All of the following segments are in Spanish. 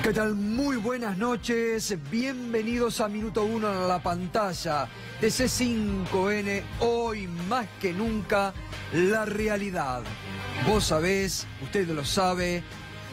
¿Qué tal? Muy buenas noches, bienvenidos a Minuto 1 en la pantalla de C5N, hoy más que nunca, la realidad. Vos sabés, usted lo sabe,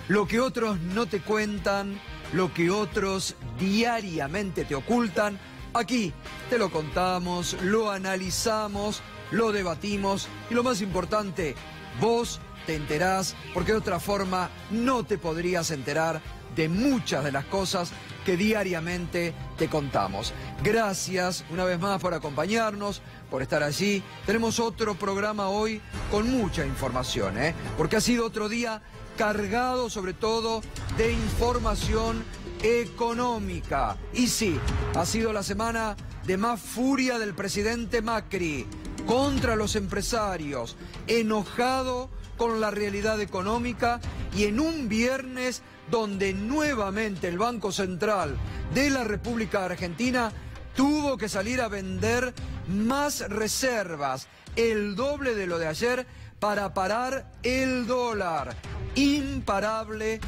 lo que otros no te cuentan, lo que otros diariamente te ocultan, aquí te lo contamos, lo analizamos, lo debatimos y lo más importante, vos te enterás porque de otra forma no te podrías enterar de muchas de las cosas que diariamente te contamos. Gracias una vez más por acompañarnos, por estar allí. Tenemos otro programa hoy con mucha información, porque ha sido otro día cargado sobre todo de información económica. Y sí, ha sido la semana de más furia del presidente Macri contra los empresarios, enojado con la realidad económica y en un viernes donde nuevamente el Banco Central de la República Argentina tuvo que salir a vender más reservas, el doble de lo de ayer, para parar el dólar. Imparable,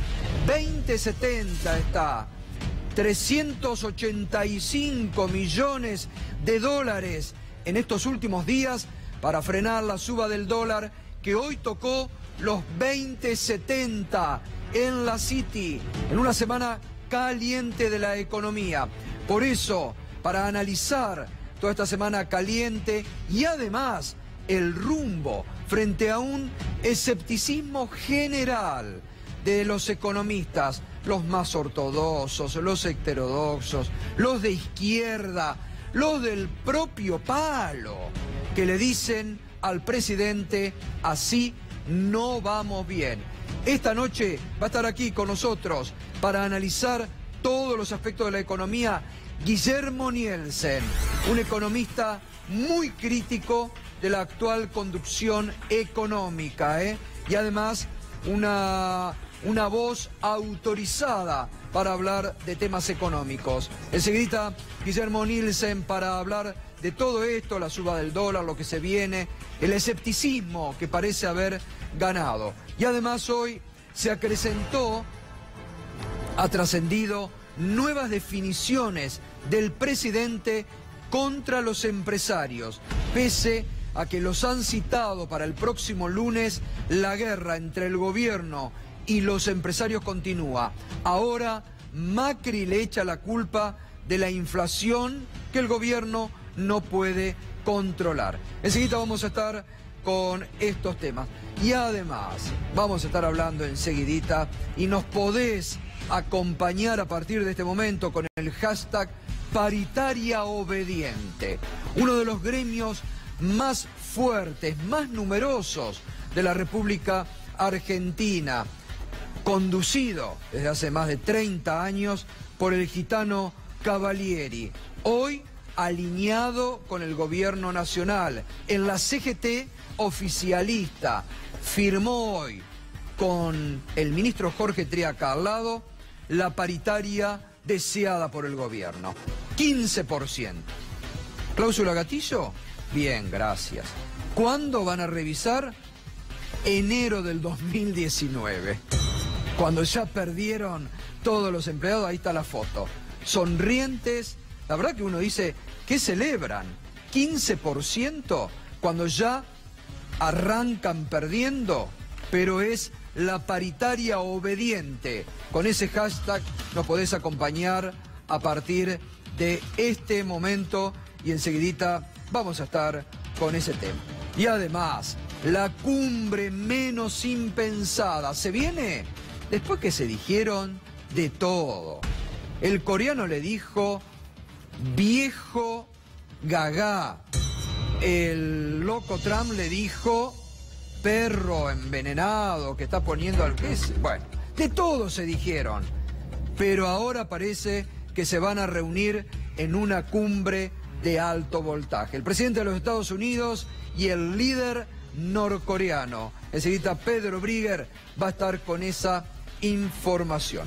20.70 está, 385 millones de dólares en estos últimos días para frenar la suba del dólar que hoy tocó los 20.70 en la City, en una semana caliente de la economía. Por eso, para analizar toda esta semana caliente y además el rumbo frente a un escepticismo general de los economistas, los más ortodoxos, los heterodoxos, los de izquierda, los del propio palo, que le dicen al presidente, así no vamos bien. Esta noche va a estar aquí con nosotros para analizar todos los aspectos de la economía Guillermo Nielsen, un economista muy crítico de la actual conducción económica, y además una voz autorizada para hablar de temas económicos. Enseguida Guillermo Nielsen para hablar de todo esto, la suba del dólar, lo que se viene, el escepticismo que parece haber ganado. Y además hoy se acrecentó, ha trascendido nuevas definiciones del presidente contra los empresarios, pese a que los han citado para el próximo lunes. La guerra entre el gobierno y los empresarios continúa. Ahora Macri le echa la culpa de la inflación que el gobierno no puede controlar. Enseguida vamos a estar con estos temas. Y además vamos a estar hablando enseguidita y nos podés acompañar a partir de este momento con el hashtag Paritaria Obediente, uno de los gremios más fuertes, más numerosos de la República Argentina, conducido desde hace más de 30 años por el gitano Cavalieri, hoy alineado con el gobierno nacional. En la CGT oficialista firmó hoy con el ministro Jorge Triaca al lado la paritaria deseada por el gobierno, 15%. ¿Cláusula gatillo? Bien, gracias. ¿Cuándo van a revisar? Enero del 2019. Cuando ya perdieron todos los empleados, ahí está la foto. Sonrientes, la verdad que uno dice, ¿qué celebran? 15% cuando ya arrancan perdiendo, pero es la paritaria obediente. Con ese hashtag nos podés acompañar a partir de este momento y enseguidita vamos a estar con ese tema. Y además, la cumbre menos impensada se viene después que se dijeron de todo. El coreano le dijo viejo gagá. El loco Trump le dijo perro envenenado que está poniendo al pez. Bueno, de todo se dijeron. Pero ahora parece que se van a reunir en una cumbre de alto voltaje. El presidente de los Estados Unidos y el líder norcoreano. Enseguida Pedro Brigger va a estar con esa información.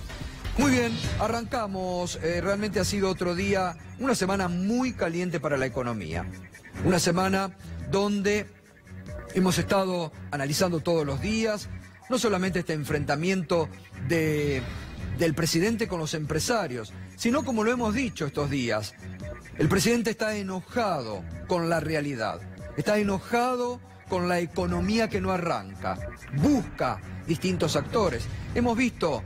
Muy bien, arrancamos. Realmente ha sido otro día, una semana muy caliente para la economía. Una semana donde hemos estado analizando todos los días, no solamente este enfrentamiento de del presidente con los empresarios, sino como lo hemos dicho estos días. El presidente está enojado con la realidad, está enojado con la economía que no arranca, busca distintos actores. Hemos visto,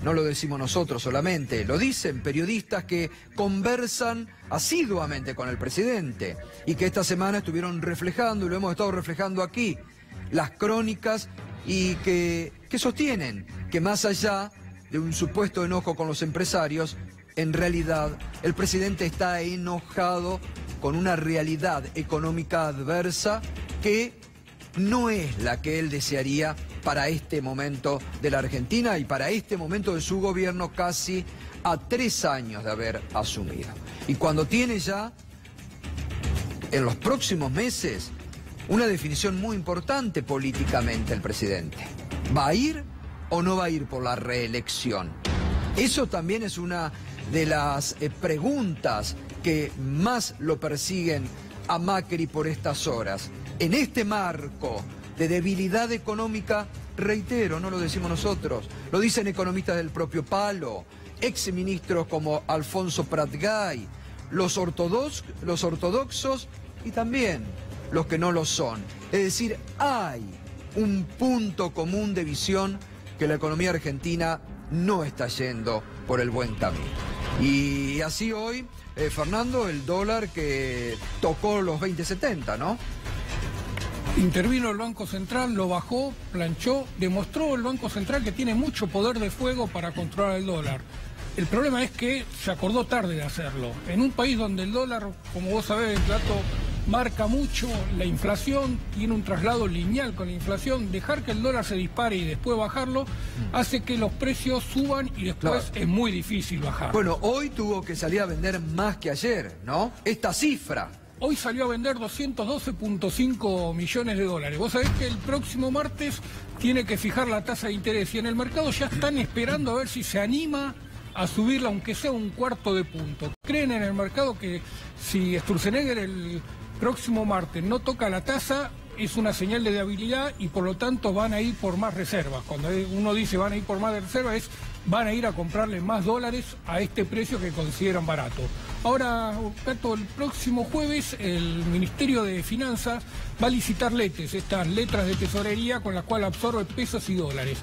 no lo decimos nosotros solamente, lo dicen periodistas que conversan asiduamente con el presidente y que esta semana estuvieron reflejando, y lo hemos estado reflejando aquí, las crónicas y que sostienen que más allá de un supuesto enojo con los empresarios, en realidad el presidente está enojado con una realidad económica adversa que no es la que él desearía para este momento de la Argentina y para este momento de su gobierno casi a 3 años de haber asumido. Y cuando tiene ya, en los próximos meses, una definición muy importante políticamente el presidente. ¿Va a ir o no va a ir por la reelección? Eso también es una de las preguntas que más lo persiguen a Macri por estas horas. En este marco de debilidad económica, reitero, no lo decimos nosotros, lo dicen economistas del propio palo, exministros como Alfonso Prat-Gay, los ortodoxos y también los que no lo son. Es decir, hay un punto común de visión que la economía argentina no está yendo por el buen camino. Y así hoy, Fernando, el dólar que tocó los 20.70, ¿no? Intervino el Banco Central, lo bajó, planchó, demostró el Banco Central que tiene mucho poder de fuego para controlar el dólar. El problema es que se acordó tarde de hacerlo. En un país donde el dólar, como vos sabés, el dato marca mucho la inflación, tiene un traslado lineal con la inflación, dejar que el dólar se dispare y después bajarlo hace que los precios suban y después es muy difícil bajar. Bueno, hoy tuvo que salir a vender más que ayer, ¿no? Esta cifra. Hoy salió a vender 212.5 millones de dólares. Vos sabés que el próximo martes tiene que fijar la tasa de interés y en el mercado ya están esperando a ver si se anima a subirla, aunque sea un cuarto de punto. Creen en el mercado que si Sturzenegger el próximo martes no toca la tasa, es una señal de debilidad y por lo tanto van a ir por más reservas. Cuando uno dice van a ir por más reservas es van a ir a comprarle más dólares a este precio que consideran barato. Ahora, Cato, el próximo jueves el Ministerio de Finanzas va a licitar letes, estas letras de tesorería con las cuales absorbe pesos y dólares.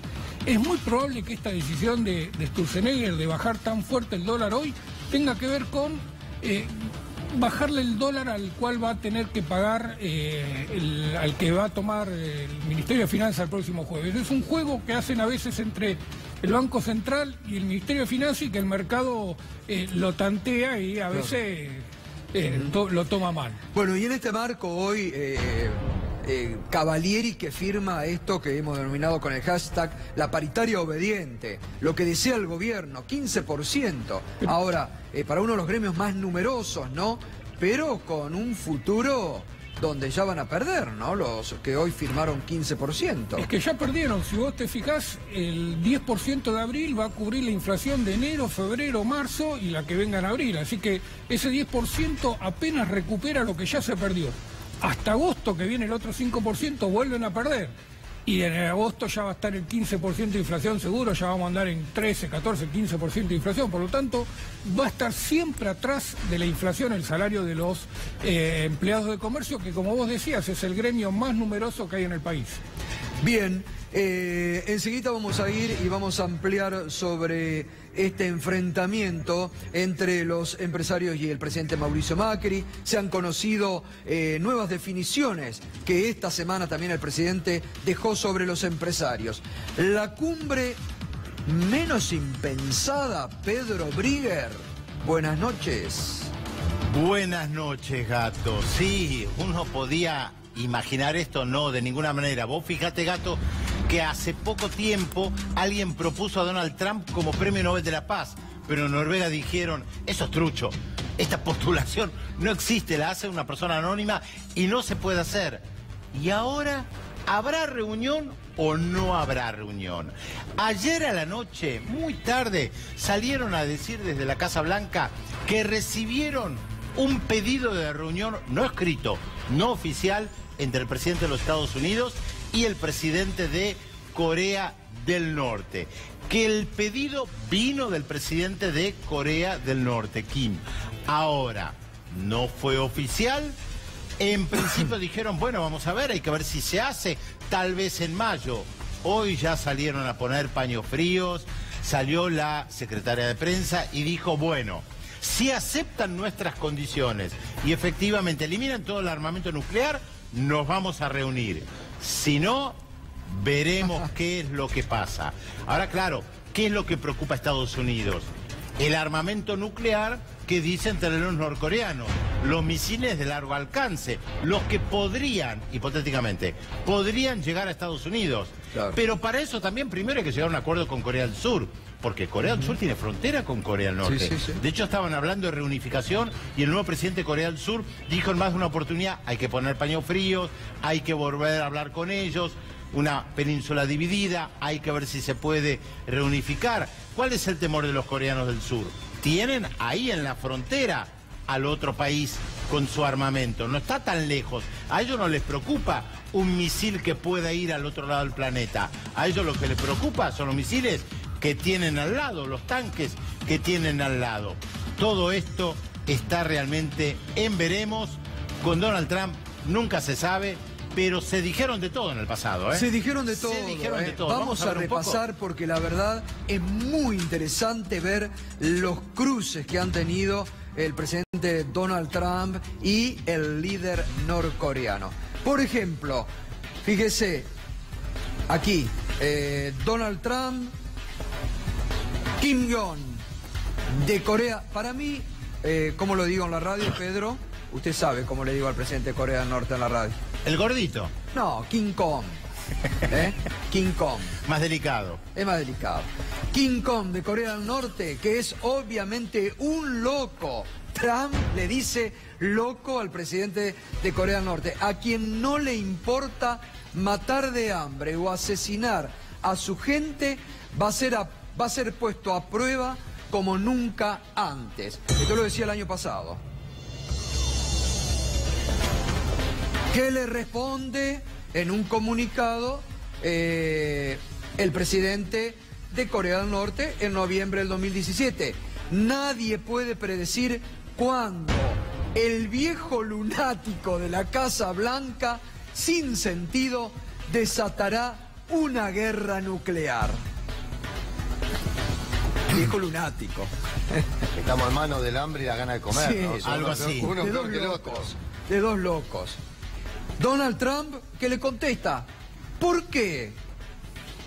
Es muy probable que esta decisión de Sturzenegger de bajar tan fuerte el dólar hoy tenga que ver con bajarle el dólar al cual va a tener que pagar, al que va a tomar el Ministerio de Finanzas el próximo jueves. Es un juego que hacen a veces entre el Banco Central y el Ministerio de Finanzas y que el mercado lo tantea y a veces lo toma mal. Bueno, y en este marco hoy Cavalieri, que firma esto que hemos denominado con el hashtag la paritaria obediente, lo que desea el gobierno, 15%. Ahora, para uno de los gremios más numerosos, ¿no? Pero con un futuro donde ya van a perder, ¿no? Los que hoy firmaron 15%. Es que ya perdieron, si vos te fijás, el 10% de abril va a cubrir la inflación de enero, febrero, marzo y la que venga en abril. Así que ese 10% apenas recupera lo que ya se perdió. Hasta agosto, que viene el otro 5%, vuelven a perder. Y en agosto ya va a estar el 15% de inflación seguro, ya vamos a andar en 13, 14, 15% de inflación. Por lo tanto, va a estar siempre atrás de la inflación el salario de los empleados de comercio, que como vos decías, es el gremio más numeroso que hay en el país. Bien, enseguida vamos a ir y vamos a ampliar sobre este enfrentamiento entre los empresarios y el presidente Mauricio Macri. Se han conocido nuevas definiciones que esta semana también el presidente dejó sobre los empresarios. La cumbre menos impensada, Pedro Brigger. Buenas noches. Buenas noches, Gato. Sí, uno podía imaginar esto, no, de ninguna manera. Vos fíjate, Gato, que hace poco tiempo alguien propuso a Donald Trump como Premio Nobel de la Paz, pero en Noruega dijeron, eso es trucho, esta postulación no existe, la hace una persona anónima y no se puede hacer. Y ahora, ¿habrá reunión o no habrá reunión? Ayer a la noche, muy tarde, salieron a decir desde la Casa Blanca que recibieron un pedido de reunión no escrito, no oficial, entre el presidente de los Estados Unidos y el presidente de Corea del Norte. Que el pedido vino del presidente de Corea del Norte, Kim. Ahora, no fue oficial. En principio dijeron, bueno, vamos a ver, hay que ver si se hace, tal vez en mayo. Hoy ya salieron a poner paños fríos, salió la secretaria de prensa y dijo, bueno, si aceptan nuestras condiciones y efectivamente eliminan todo el armamento nuclear, nos vamos a reunir. Si no, veremos qué es lo que pasa. Ahora, claro, ¿qué es lo que preocupa a Estados Unidos? El armamento nuclear que dicen tener los norcoreanos, los misiles de largo alcance, los que podrían, hipotéticamente, podrían llegar a Estados Unidos. Claro. Pero para eso también primero hay que llegar a un acuerdo con Corea del Sur, porque Corea del Sur tiene frontera con Corea del Norte. Sí, sí, sí. De hecho, estaban hablando de reunificación y el nuevo presidente de Corea del Sur dijo en más de una oportunidad, hay que poner paños fríos, hay que volver a hablar con ellos, una península dividida, hay que ver si se puede reunificar. ¿Cuál es el temor de los coreanos del sur? Tienen ahí en la frontera al otro país con su armamento, no está tan lejos. A ellos no les preocupa un misil que pueda ir al otro lado del planeta. A ellos lo que les preocupa son los misiles que tienen al lado, los tanques que tienen al lado. Todo esto está realmente en veremos. Con Donald Trump nunca se sabe, pero se dijeron de todo en el pasado, ¿eh? Se dijeron de todo. Se dijeron de todo. Vamos a ver un repasar poco. porque la verdad es muy interesante ver los cruces que han tenido el presidente Donald Trump y el líder norcoreano. Por ejemplo, fíjese, aquí, Donald Trump, Kim Jong de Corea. Para mí, ¿cómo lo digo en la radio, Pedro? Usted sabe cómo le digo al presidente de Corea del Norte en la radio. El gordito, No, King Kong. King Kong. más delicado. Es más delicado. King Kong de Corea del Norte, que es obviamente un loco. Trump le dice loco al presidente de Corea del Norte, a quien no le importa matar de hambre o asesinar a su gente, va a ser puesto a prueba como nunca antes. Esto lo decía el año pasado. ¿Qué le responde en un comunicado el presidente de Corea del Norte en noviembre del 2017? Nadie puede predecir cuándo el viejo lunático de la Casa Blanca, sin sentido, desatará una guerra nuclear. Viejo lunático. Estamos en manos del hambre y la gana de comer, Sí, ¿no? algo así. Uno De peor dos que el locos. otro. De dos locos. Donald Trump, que le contesta, ¿por qué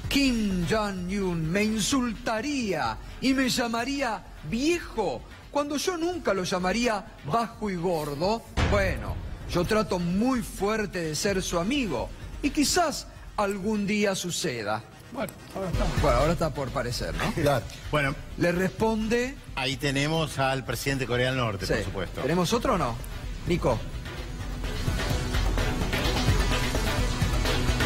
Kim Jong-un me insultaría y me llamaría viejo cuando yo nunca lo llamaría bajo y gordo? Bueno, yo trato muy fuerte de ser su amigo y quizás algún día suceda. Bueno, ahora está. Bueno, ahora está por parecer, ¿no? Claro. Bueno, Le responde... ahí tenemos al presidente de Corea del Norte, Sí. por supuesto. ¿Tenemos otro o no? Nico.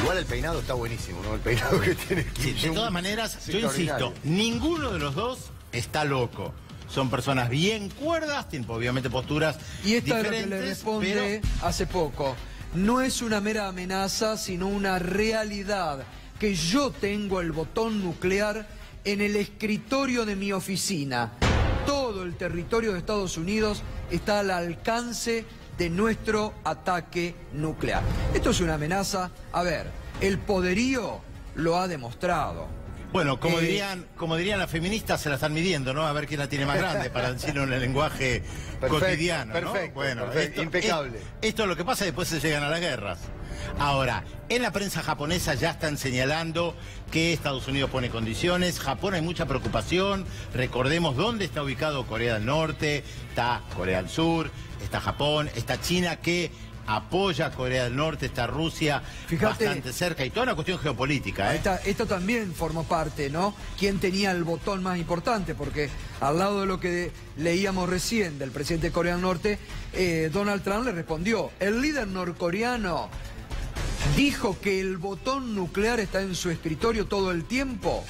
Igual el peinado está buenísimo, ¿no? El peinado que tiene Sí, de todas maneras, es yo insisto, extraordinario. ninguno de los dos está loco. Son personas bien cuerdas, tienen obviamente posturas Y esta es lo diferentes, que le responde hace poco. No es una mera amenaza, sino una realidad. Que yo tengo el botón nuclear en el escritorio de mi oficina. Todo el territorio de Estados Unidos está al alcance de nuestro ataque nuclear. Esto es una amenaza. A ver, el poderío lo ha demostrado. Bueno, como dirían las feministas, se la están midiendo, ¿no? A ver quién la tiene más grande, para decirlo en el lenguaje Perfecto, cotidiano, ¿no? perfecto, Bueno, perfecto, impecable. Esto es lo que pasa y después se llegan a las guerras. Ahora, en la prensa japonesa ya están señalando que Estados Unidos pone condiciones. Japón hay mucha preocupación. Recordemos dónde está ubicado Corea del Norte, está Corea del Sur, está Japón, está China que apoya a Corea del Norte, está Rusia Fíjate. bastante cerca y toda una cuestión geopolítica, ¿eh? Esto también formó parte, ¿no? ¿Quién tenía el botón más importante? Porque al lado de lo que leíamos recién del presidente de Corea del Norte, Donald Trump le respondió, el líder norcoreano dijo que el botón nuclear está en su escritorio todo el tiempo.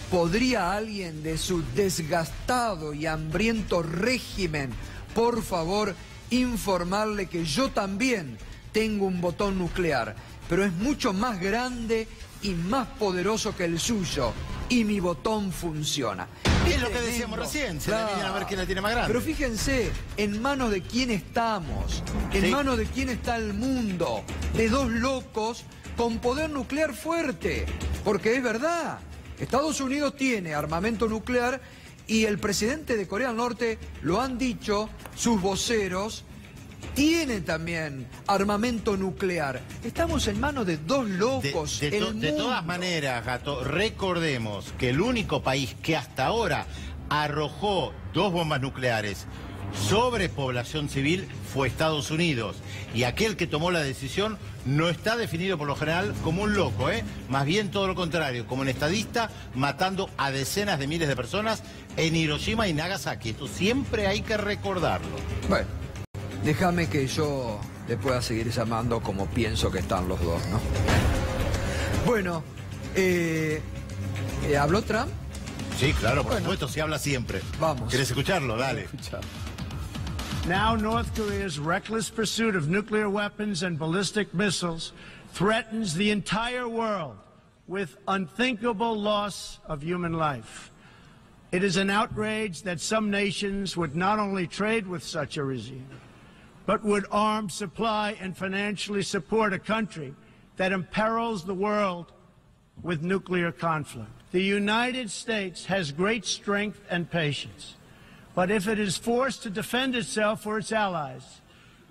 ¿Podría alguien de su desgastado y hambriento régimen, por favor, informarle que yo también tengo un botón nuclear, pero es mucho más grande y más poderoso que el suyo. Y mi botón funciona. Es lo que decíamos recién, se la vienen a ver quién la tiene más grande. Pero fíjense, en manos de quién estamos, en manos de quién está el mundo, de dos locos con poder nuclear fuerte. Porque es verdad, Estados Unidos tiene armamento nuclear y el presidente de Corea del Norte, lo han dicho sus voceros, tiene también armamento nuclear. Estamos en manos de dos locos. De todas maneras, Gato, recordemos que el único país que hasta ahora arrojó 2 bombas nucleares sobre población civil fue Estados Unidos. Y aquel que tomó la decisión no está definido por lo general como un loco, más bien todo lo contrario, como un estadista matando a decenas de miles de personas en Hiroshima y Nagasaki. Esto siempre hay que recordarlo. Bueno, déjame que yo le pueda seguir llamando como pienso que están los dos, ¿no? Bueno, ¿habló Trump? Sí, claro, por supuesto, se habla siempre. Vamos. ¿Quieres escucharlo? Dale. Now North Korea's reckless pursuit of nuclear weapons and ballistic missiles threatens the entire world with unthinkable loss of human life. It is an outrage that some nations would not only trade with such a regime, but would arm, supply, and financially support a country that imperils the world with nuclear conflict. The United States has great strength and patience, but if it is forced to defend itself or its allies,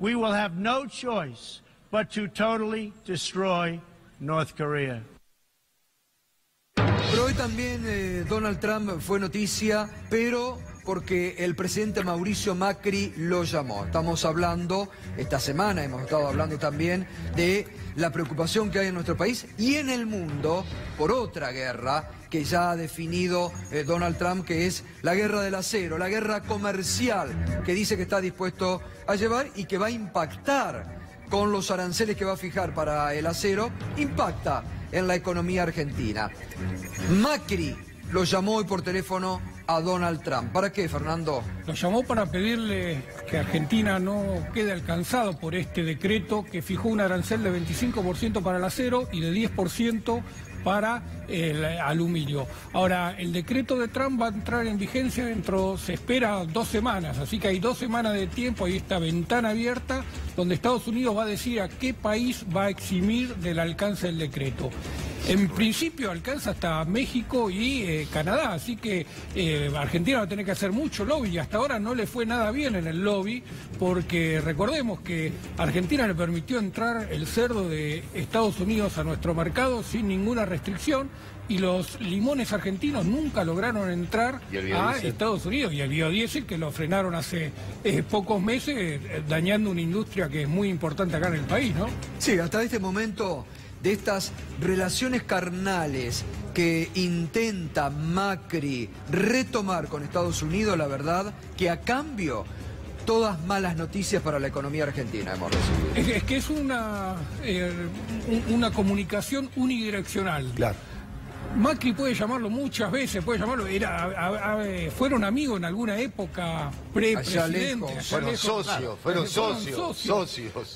we will have no choice but to totally destroy North Korea. Pero hoy también Donald Trump fue noticia, pero porque el presidente Mauricio Macri lo llamó. Estamos hablando, esta semana hemos estado hablando también de la preocupación que hay en nuestro país y en el mundo por otra guerra que ya ha definido Donald Trump, que es la guerra del acero, la guerra comercial que dice que está dispuesto a llevar y que va a impactar con los aranceles que va a fijar para el acero, impacta en la economía argentina. Macri lo llamó hoy por teléfono a Donald Trump. ¿Para qué, Fernando? Lo llamó para pedirle que Argentina no quede alcanzado por este decreto que fijó un arancel de 25% para el acero y de 10% para el aluminio. Ahora, el decreto de Trump va a entrar en vigencia se espera 2 semanas, así que hay 2 semanas de tiempo, hay esta ventana abierta donde Estados Unidos va a decir a qué país va a eximir del alcance del decreto. En principio alcanza hasta México y Canadá, así que Argentina va a tener que hacer mucho lobby y hasta ahora no le fue nada bien en el lobby porque recordemos que Argentina le permitió entrar el cerdo de Estados Unidos a nuestro mercado sin ninguna restricción y los limones argentinos nunca lograron entrar a Estados Unidos y el biodiesel que lo frenaron hace pocos meses dañando una industria que es muy importante acá en el país, ¿no? Sí, hasta este momento de estas relaciones carnales que intenta Macri retomar con Estados Unidos, la verdad que a cambio todas malas noticias para la economía argentina hemos recibido. Es que es una comunicación unidireccional. Claro. Macri puede llamarlo muchas veces, fueron amigos en alguna época pre-presidente. Fueron socios.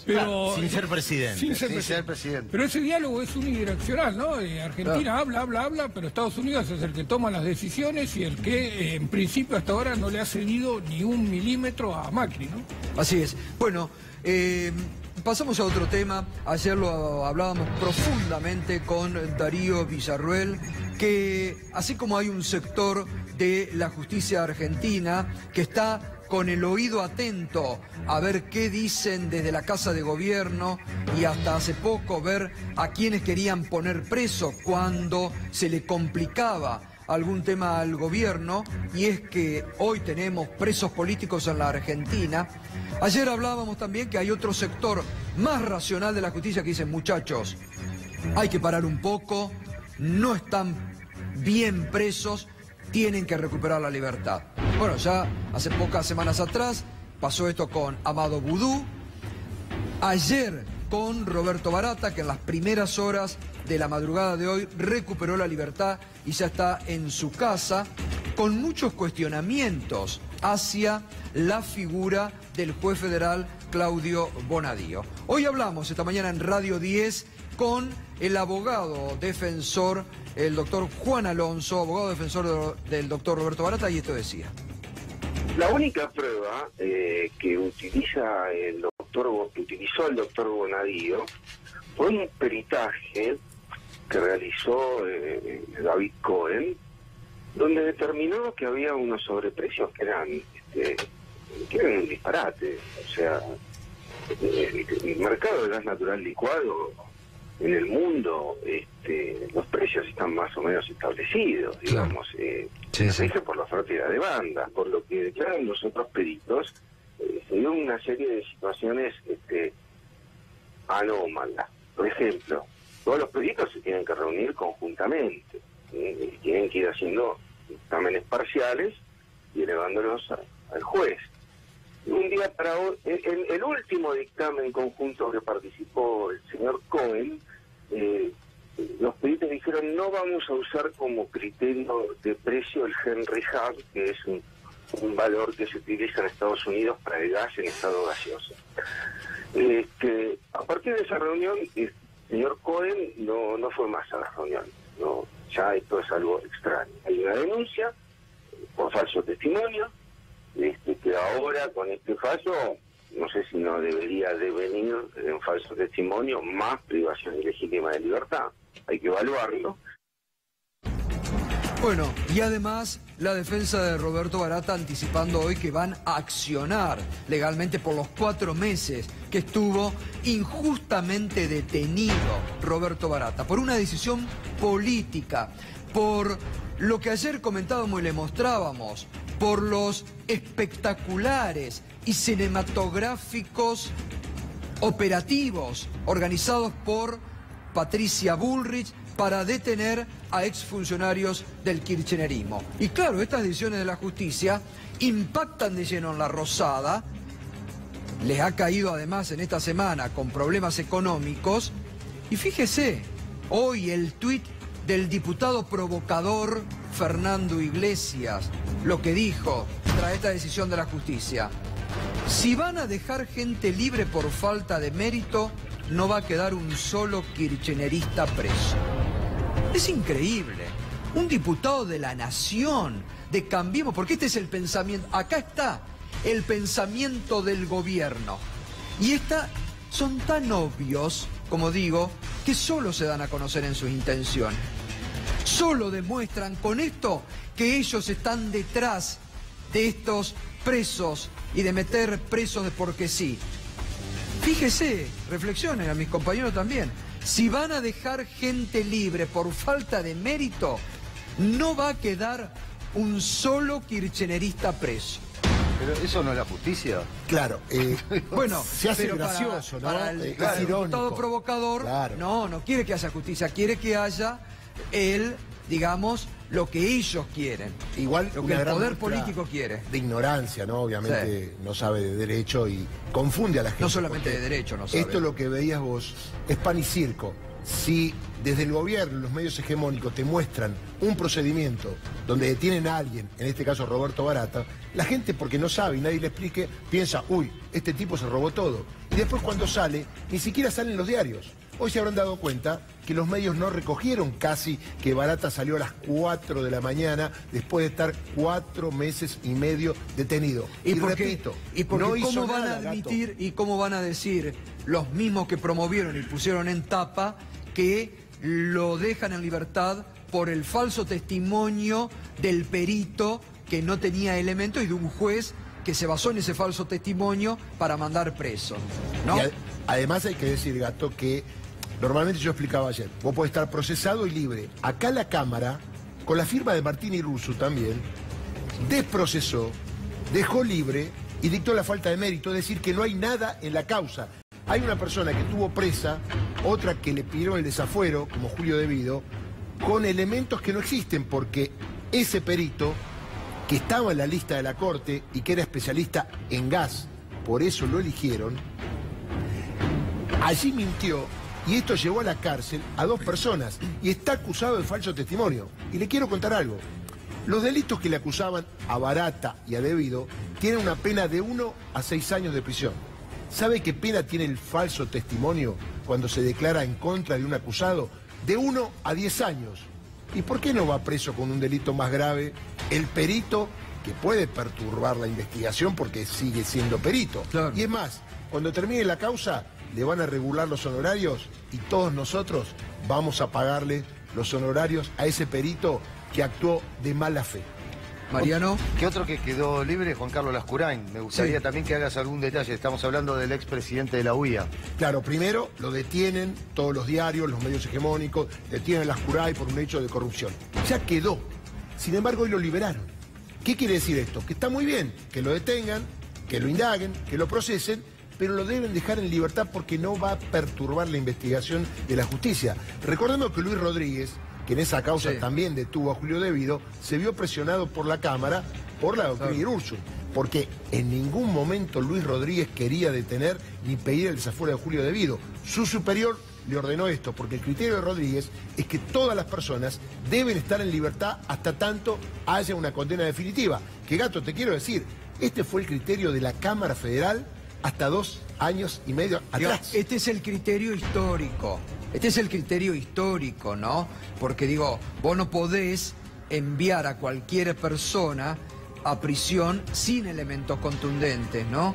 Pero, sin ser presidente. Sin ser presidente. Pero ese diálogo es unidireccional, ¿no? Argentina habla, pero Estados Unidos es el que toma las decisiones y el que en principio hasta ahora no le ha cedido ni 1 milímetro a Macri, ¿no? Así es. Bueno, pasamos a otro tema. Ayer lo hablábamos profundamente con Darío Villarruel, que así como hay un sector de la justicia argentina que está con el oído atento a ver qué dicen desde la Casa de Gobierno y hasta hace poco ver a quienes querían poner preso cuando se le complicaba algún tema al gobierno, y es que hoy tenemos presos políticos en la Argentina. Ayer hablábamos también que hay otro sector más racional de la justicia que dicen, muchachos, hay que parar un poco, no están bien presos, tienen que recuperar la libertad. Bueno, ya hace pocas semanas atrás pasó esto con Amado Boudou, ayer con Roberto Barata, que en las primeras horas de la madrugada de hoy recuperó la libertad y ya está en su casa, con muchos cuestionamientos hacia la figura del juez federal Claudio Bonadío. Hoy hablamos esta mañana en Radio 10 con el abogado defensor, el doctor Juan Alonso, abogado defensor del doctor Roberto Barata, y esto decía. La única prueba que utilizó el doctor Bonadío fue un peritaje que realizó David Cohen, donde determinó que había unos sobreprecios que eran un disparate. O sea, el mercado de gas natural licuado en el mundo, los precios están más o menos establecidos, digamos, por la oferta y la demanda. Por lo que declaran los otros peritos, se dio una serie de situaciones anómalas. Por ejemplo, todos los peritos se tienen que reunir conjuntamente, tienen que ir haciendo exámenes parciales y elevándolos al juez. Y un día para otro, el último dictamen conjunto que participó el señor Cohen, los peritos dijeron: no vamos a usar como criterio de precio el Henry Hub, que es un valor que se utiliza en Estados Unidos para el gas en estado gaseoso. A partir de esa reunión, el señor Cohen no fue más a la reunión. No, ya esto es algo extraño. Hay una denuncia por falso testimonio, que ahora con este fallo, no sé si no debería devenir en falso testimonio más privación ilegítima de libertad. Hay que evaluarlo. Bueno, y además la defensa de Roberto Barata anticipando hoy que van a accionar legalmente por los 4 meses que estuvo injustamente detenido Roberto Barata, por una decisión política, por lo que ayer comentábamos y le mostrábamos, por los espectaculares y cinematográficos operativos organizados por Patricia Bullrich para detener a exfuncionarios del kirchnerismo. Y claro, estas decisiones de la justicia impactan de lleno en la Rosada, les ha caído además en esta semana con problemas económicos, y fíjese, hoy el tuit del diputado provocador Fernando Iglesias, lo que dijo tras esta decisión de la justicia: si van a dejar gente libre por falta de mérito, no va a quedar un solo kirchnerista preso. Es increíble. Un diputado de la Nación, de Cambiemos, porque este es el pensamiento, acá está el pensamiento del gobierno. Y son tan obvios, como digo, que solo se dan a conocer en sus intenciones. Solo demuestran con esto que ellos están detrás de estos presos y de meter presos de porque sí. Fíjese, reflexionen a mis compañeros también. Si van a dejar gente libre por falta de mérito, no va a quedar un solo kirchnerista preso. Pero eso no es la justicia. Claro, bueno, se hace pero gracioso, ¿no? Para el irónico. diputado provocador, Claro. no quiere que haya justicia, quiere que haya digamos, lo que ellos quieren. Igual lo que el poder político quiere. De ignorancia, ¿no? Obviamente no sabe de derecho y confunde a la gente. No solamente de derecho, no sabe. Esto lo que veías vos es pan y circo. Si desde el gobierno, los medios hegemónicos te muestran un procedimiento donde detienen a alguien, en este caso Roberto Barata, la gente, porque no sabe y nadie le explique, piensa: uy, este tipo se robó todo. Y después cuando sale, ni siquiera salen los diarios. Hoy se habrán dado cuenta que los medios no recogieron casi que Barata salió a las 4 de la mañana después de estar 4 meses y medio detenido. Y repito, no hizo ¿cómo van nada, a admitir Gato? y cómo van a decir los mismos que promovieron y pusieron en tapa que lo dejan en libertad por el falso testimonio del perito que no tenía elementos y de un juez que se basó en ese falso testimonio para mandar preso, ¿no? Y además hay que decir, Gato, que normalmente yo explicaba ayer, vos podés estar procesado y libre. Acá la Cámara, con la firma de Martín y Russo también, desprocesó, dejó libre y dictó la falta de mérito, es decir, que no hay nada en la causa. Hay una persona que estuvo presa, otra que le pidieron el desafuero, como Julio Devido, con elementos que no existen, porque ese perito, que estaba en la lista de la Corte y que era especialista en gas, por eso lo eligieron, allí mintió y esto llevó a la cárcel a 2 personas y está acusado de falso testimonio. Y le quiero contar algo. Los delitos que le acusaban a Barata y a Devido tienen una pena de 1 a 6 años de prisión. ¿Sabe qué pena tiene el falso testimonio cuando se declara en contra de un acusado? De 1 a 10 años. ¿Y por qué no va preso con un delito más grave el perito, que puede perturbar la investigación porque sigue siendo perito? Claro. Y es más, cuando termine la causa, le van a regular los honorarios y todos nosotros vamos a pagarle los honorarios a ese perito que actuó de mala fe. Mariano. ¿Qué otro que quedó libre? Juan Carlos Lascurain. Me gustaría también que hagas algún detalle. Estamos hablando del expresidente de la UIA. Claro, primero lo detienen todos los diarios, los medios hegemónicos, detienen a Lascurain por un hecho de corrupción. Ya quedó. Sin embargo, hoy lo liberaron. ¿Qué quiere decir esto? Que está muy bien que lo detengan, que lo indaguen, que lo procesen, pero lo deben dejar en libertad porque no va a perturbar la investigación de la justicia. Recordemos que Luis Rodríguez, que en esa causa también detuvo a Julio Devido, se vio presionado por la Cámara por la doctrina Irursun, porque en ningún momento Luis Rodríguez quería detener ni pedir el desafuero de Julio Devido. Su superior le ordenó esto, porque el criterio de Rodríguez es que todas las personas deben estar en libertad hasta tanto haya una condena definitiva. Que, Gato, te quiero decir, este fue el criterio de la Cámara Federal hasta 2 años y medio atrás. Este es el criterio histórico. Este es el criterio histórico, ¿no? Porque digo, vos no podés enviar a cualquier persona a prisión sin elementos contundentes, ¿no?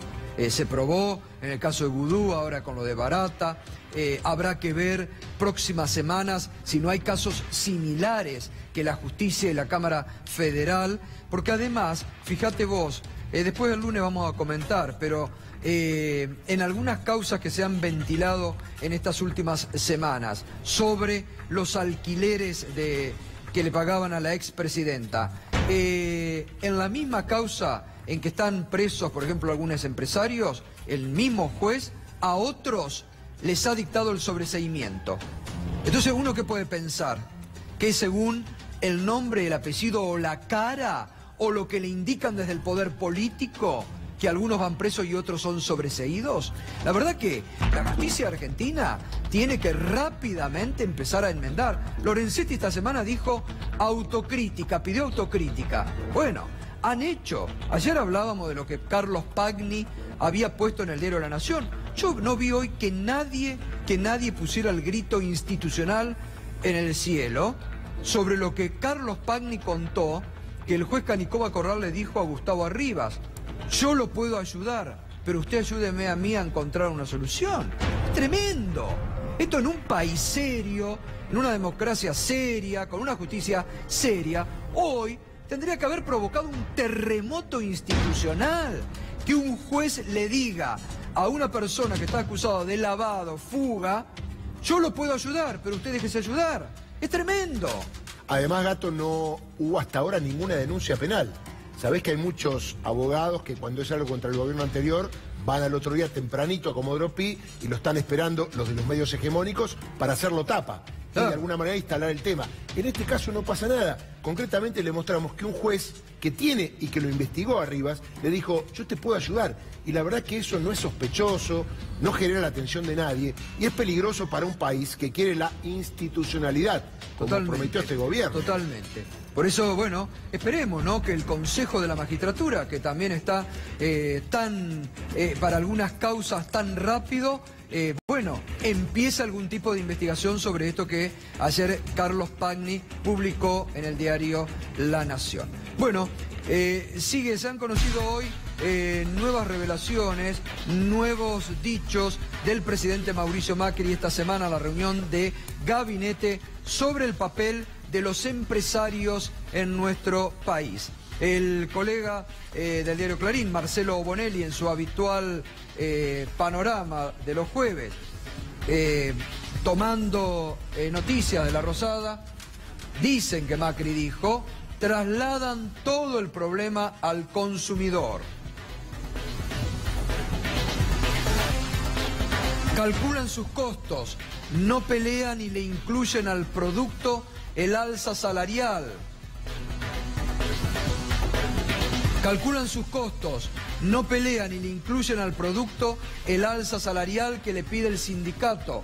Se probó en el caso de Gudú, ahora con lo de Barata. Habrá que ver próximas semanas si no hay casos similares que la justicia y la Cámara Federal, porque además, fíjate vos, después del lunes vamos a comentar, pero en algunas causas que se han ventilado en estas últimas semanas sobre los alquileres que le pagaban a la expresidenta, en la misma causa en que están presos, por ejemplo, algunos empresarios, el mismo juez a otros les ha dictado el sobreseimiento. Entonces, ¿uno qué puede pensar? Que según el nombre, el apellido o la cara o lo que le indican desde el poder político, que algunos van presos y otros son sobreseídos. La verdad que la justicia argentina tiene que rápidamente empezar a enmendar. Lorenzetti esta semana dijo autocrítica, pidió autocrítica. Bueno, han hecho. Ayer hablábamos de lo que Carlos Pagni había puesto en el diario La Nación. Yo no vi hoy que nadie pusiera el grito institucional en el cielo sobre lo que Carlos Pagni contó que el juez Canicova Corral le dijo a Gustavo Arribas. Yo lo puedo ayudar, pero usted ayúdeme a mí a encontrar una solución. Es tremendo. Esto en un país serio, en una democracia seria, con una justicia seria, hoy tendría que haber provocado un terremoto institucional. Que un juez le diga a una persona que está acusada de lavado, fuga, yo lo puedo ayudar, pero usted déjese ayudar. Es tremendo. Además, Gato, no hubo hasta ahora ninguna denuncia penal. Sabés que hay muchos abogados que cuando es algo contra el gobierno anterior van al otro día tempranito a Comodoro Pi y lo están esperando los de los medios hegemónicos para hacerlo tapa y de alguna manera instalar el tema. En este caso no pasa nada. Concretamente le mostramos que un juez que tiene y que lo investigó a Arribas le dijo, yo te puedo ayudar. Y la verdad que eso no es sospechoso, no genera la atención de nadie y es peligroso para un país que quiere la institucionalidad, como prometió este gobierno. Totalmente. Por eso, bueno, esperemos, ¿no?, que el Consejo de la Magistratura, que también está para algunas causas tan rápido, bueno, empieza algún tipo de investigación sobre esto que ayer Carlos Pagni publicó en el diario La Nación. Bueno, se han conocido hoy nuevas revelaciones, nuevos dichos del presidente Mauricio Macri esta semana a la reunión de gabinete sobre el papel de los empresarios en nuestro país. El colega del diario Clarín, Marcelo Bonelli, en su habitual panorama de los jueves, tomando noticias de La Rosada, dicen que Macri dijo, trasladan todo el problema al consumidor. Calculan sus costos, no pelean y le incluyen al producto el alza salarial. Calculan sus costos, no pelean y le incluyen al producto el alza salarial que le pide el sindicato.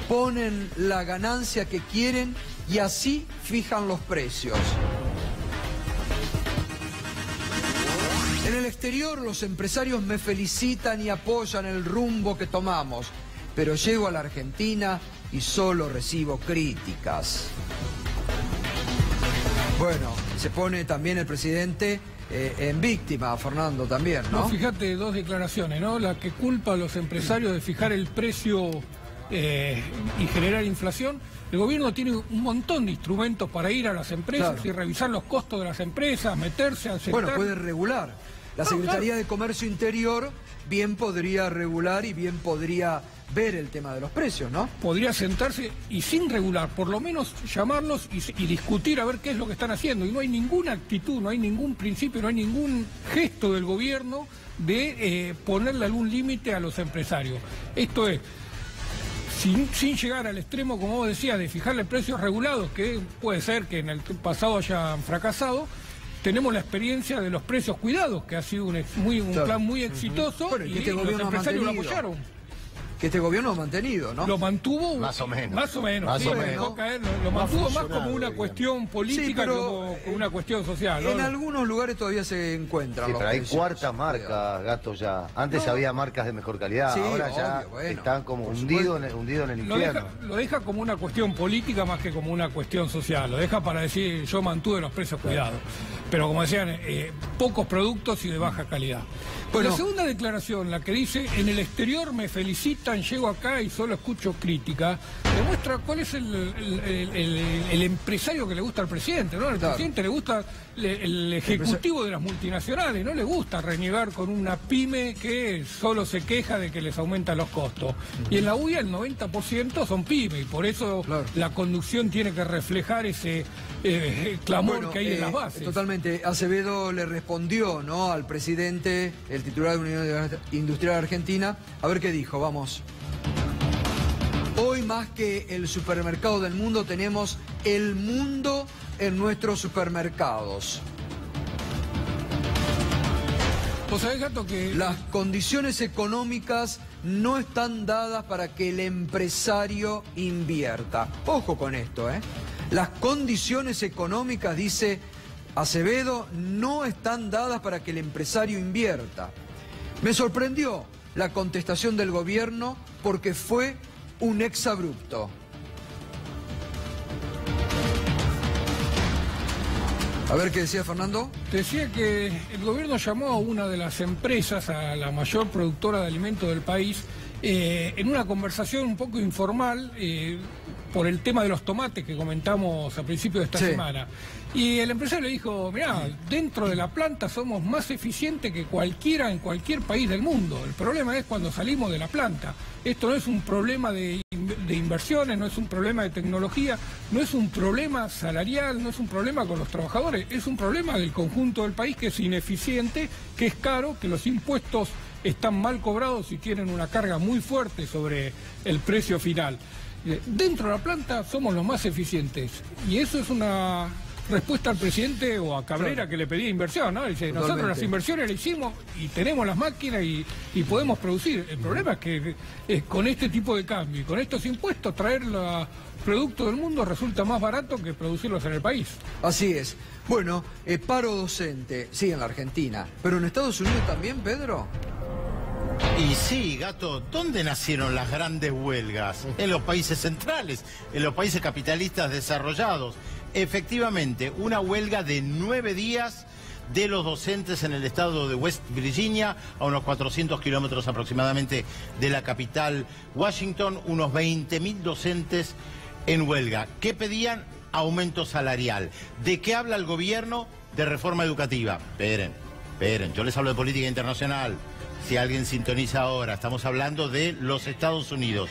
Ponen la ganancia que quieren y así fijan los precios. En el exterior los empresarios me felicitan y apoyan el rumbo que tomamos, pero llego a la Argentina y solo recibo críticas. Bueno, se pone también el presidente en víctima, Fernando, también, ¿no? No, fíjate, dos declaraciones, ¿no? La que culpa a los empresarios de fijar el precio y generar inflación. El gobierno tiene un montón de instrumentos para ir a las empresas y revisar los costos de las empresas, meterse al sector. Bueno, puede regular. La Secretaría de Comercio Interior bien podría regular y bien podría ver el tema de los precios, ¿no? Podría sentarse y sin regular, por lo menos llamarlos y discutir a ver qué es lo que están haciendo. Y no hay ninguna actitud, no hay ningún principio, no hay ningún gesto del gobierno de ponerle algún límite a los empresarios. Esto es, sin llegar al extremo, como vos decías, de fijarle precios regulados, que puede ser que en el pasado hayan fracasado. Tenemos la experiencia de los precios cuidados, que ha sido un plan muy exitoso, bueno, y este los empresarios lo apoyaron. Que este gobierno ha mantenido, ¿no? Lo mantuvo más o menos. Más o menos. Más Sí, o lo menos. dejó caer, lo mantuvo más como una cuestión política que como una cuestión social, ¿no? En algunos lugares todavía se encuentran. Sí, los pero hay precios. cuarta marca, Gato, ya. Antes había marcas de mejor calidad, Sí, ahora ya obvio, bueno, están como por hundidos en el infierno. Lo deja como una cuestión política más que como una cuestión social. Lo deja para decir, yo mantuve los precios cuidados. Pero como decían, pocos productos y de baja calidad. Bueno, la segunda declaración, la que dice, en el exterior me felicitan, llego acá y solo escucho crítica, demuestra cuál es el empresario que le gusta al presidente, ¿no? Al presidente le gusta el ejecutivo de las multinacionales, no le gusta renegar con una pyme que solo se queja de que les aumentan los costos. Y en la UIA el 90% son pyme, y por eso la conducción tiene que reflejar ese clamor que hay en las bases. Totalmente. Acevedo le respondió, ¿no?, al presidente, el titular de Unión Industrial Argentina. A ver qué dijo, vamos. Hoy más que el supermercado del mundo tenemos el mundo en nuestros supermercados. ¿Vos sabés, Gato, que las condiciones económicas no están dadas para que el empresario invierta? Ojo con esto, ¿eh? Las condiciones económicas, dice Acevedo, no están dadas para que el empresario invierta. Me sorprendió la contestación del gobierno porque fue un exabrupto. A ver qué decía Fernando. Decía que el gobierno llamó a una de las empresas, a la mayor productora de alimentos del país, en una conversación un poco informal por el tema de los tomates que comentamos a principios de esta semana. Y el empresario le dijo, mirá, dentro de la planta somos más eficientes que cualquiera en cualquier país del mundo. El problema es cuando salimos de la planta. Esto no es un problema de inversiones, no es un problema de tecnología, no es un problema salarial, no es un problema con los trabajadores, es un problema del conjunto del país que es ineficiente, que es caro, que los impuestos están mal cobrados y tienen una carga muy fuerte sobre el precio final. Dentro de la planta somos los más eficientes. Y eso es una respuesta al presidente o a Cabrera, que le pedía inversión, ¿no? Dice, nosotros las inversiones las hicimos y tenemos las máquinas y podemos producir. El problema es que con este tipo de cambio y con estos impuestos traer los productos del mundo resulta más barato que producirlos en el país. Así es. Bueno, paro docente, sí, en la Argentina. ¿Pero en Estados Unidos también, Pedro? Y sí, Gato, ¿dónde nacieron las grandes huelgas? En los países centrales, en los países capitalistas desarrollados. Efectivamente, una huelga de 9 días de los docentes en el estado de West Virginia, a unos 400 kilómetros aproximadamente de la capital Washington, unos 20.000 docentes en huelga. ¿Qué pedían? Aumento salarial. ¿De qué habla el gobierno? De reforma educativa. Esperen, yo les hablo de política internacional. Si alguien sintoniza ahora, estamos hablando de los Estados Unidos.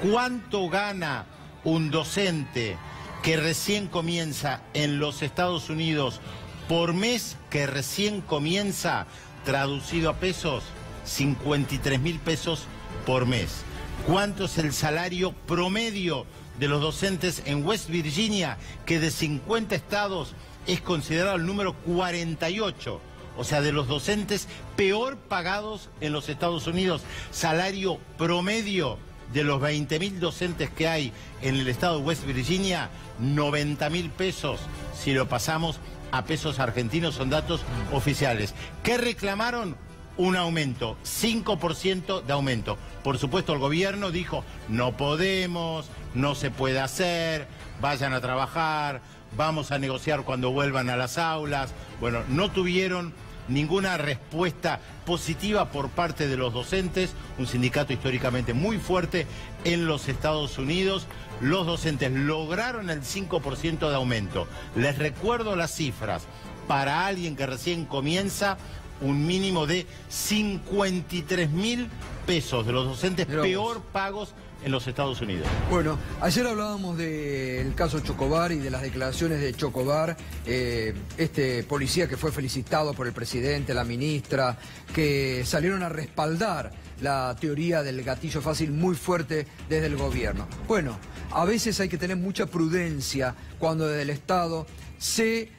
¿Cuánto gana un docente que recién comienza en los Estados Unidos por mes, que recién comienza, traducido a pesos? 53.000 pesos por mes. ¿Cuánto es el salario promedio de los docentes en West Virginia, que de 50 estados es considerado el número 48? O sea, de los docentes peor pagados en los Estados Unidos. Salario promedio de los 20.000 docentes que hay en el estado de West Virginia, 90.000 pesos si lo pasamos a pesos argentinos, son datos oficiales. ¿Qué reclamaron? Un aumento, 5% de aumento. Por supuesto, el gobierno dijo, no podemos, no se puede hacer, vayan a trabajar, vamos a negociar cuando vuelvan a las aulas. Bueno, no tuvieron ninguna respuesta positiva por parte de los docentes, un sindicato históricamente muy fuerte en los Estados Unidos. Los docentes lograron el 5% de aumento. Les recuerdo las cifras. Para alguien que recién comienza, un mínimo de 53.000 pesos de los docentes peor pagos en los Estados Unidos. Bueno, ayer hablábamos del caso Chocobar y de las declaraciones de Chocobar, este policía que fue felicitado por el presidente, la ministra, que salieron a respaldar la teoría del gatillo fácil muy fuerte desde el gobierno. Bueno, a veces hay que tener mucha prudencia cuando desde el Estado se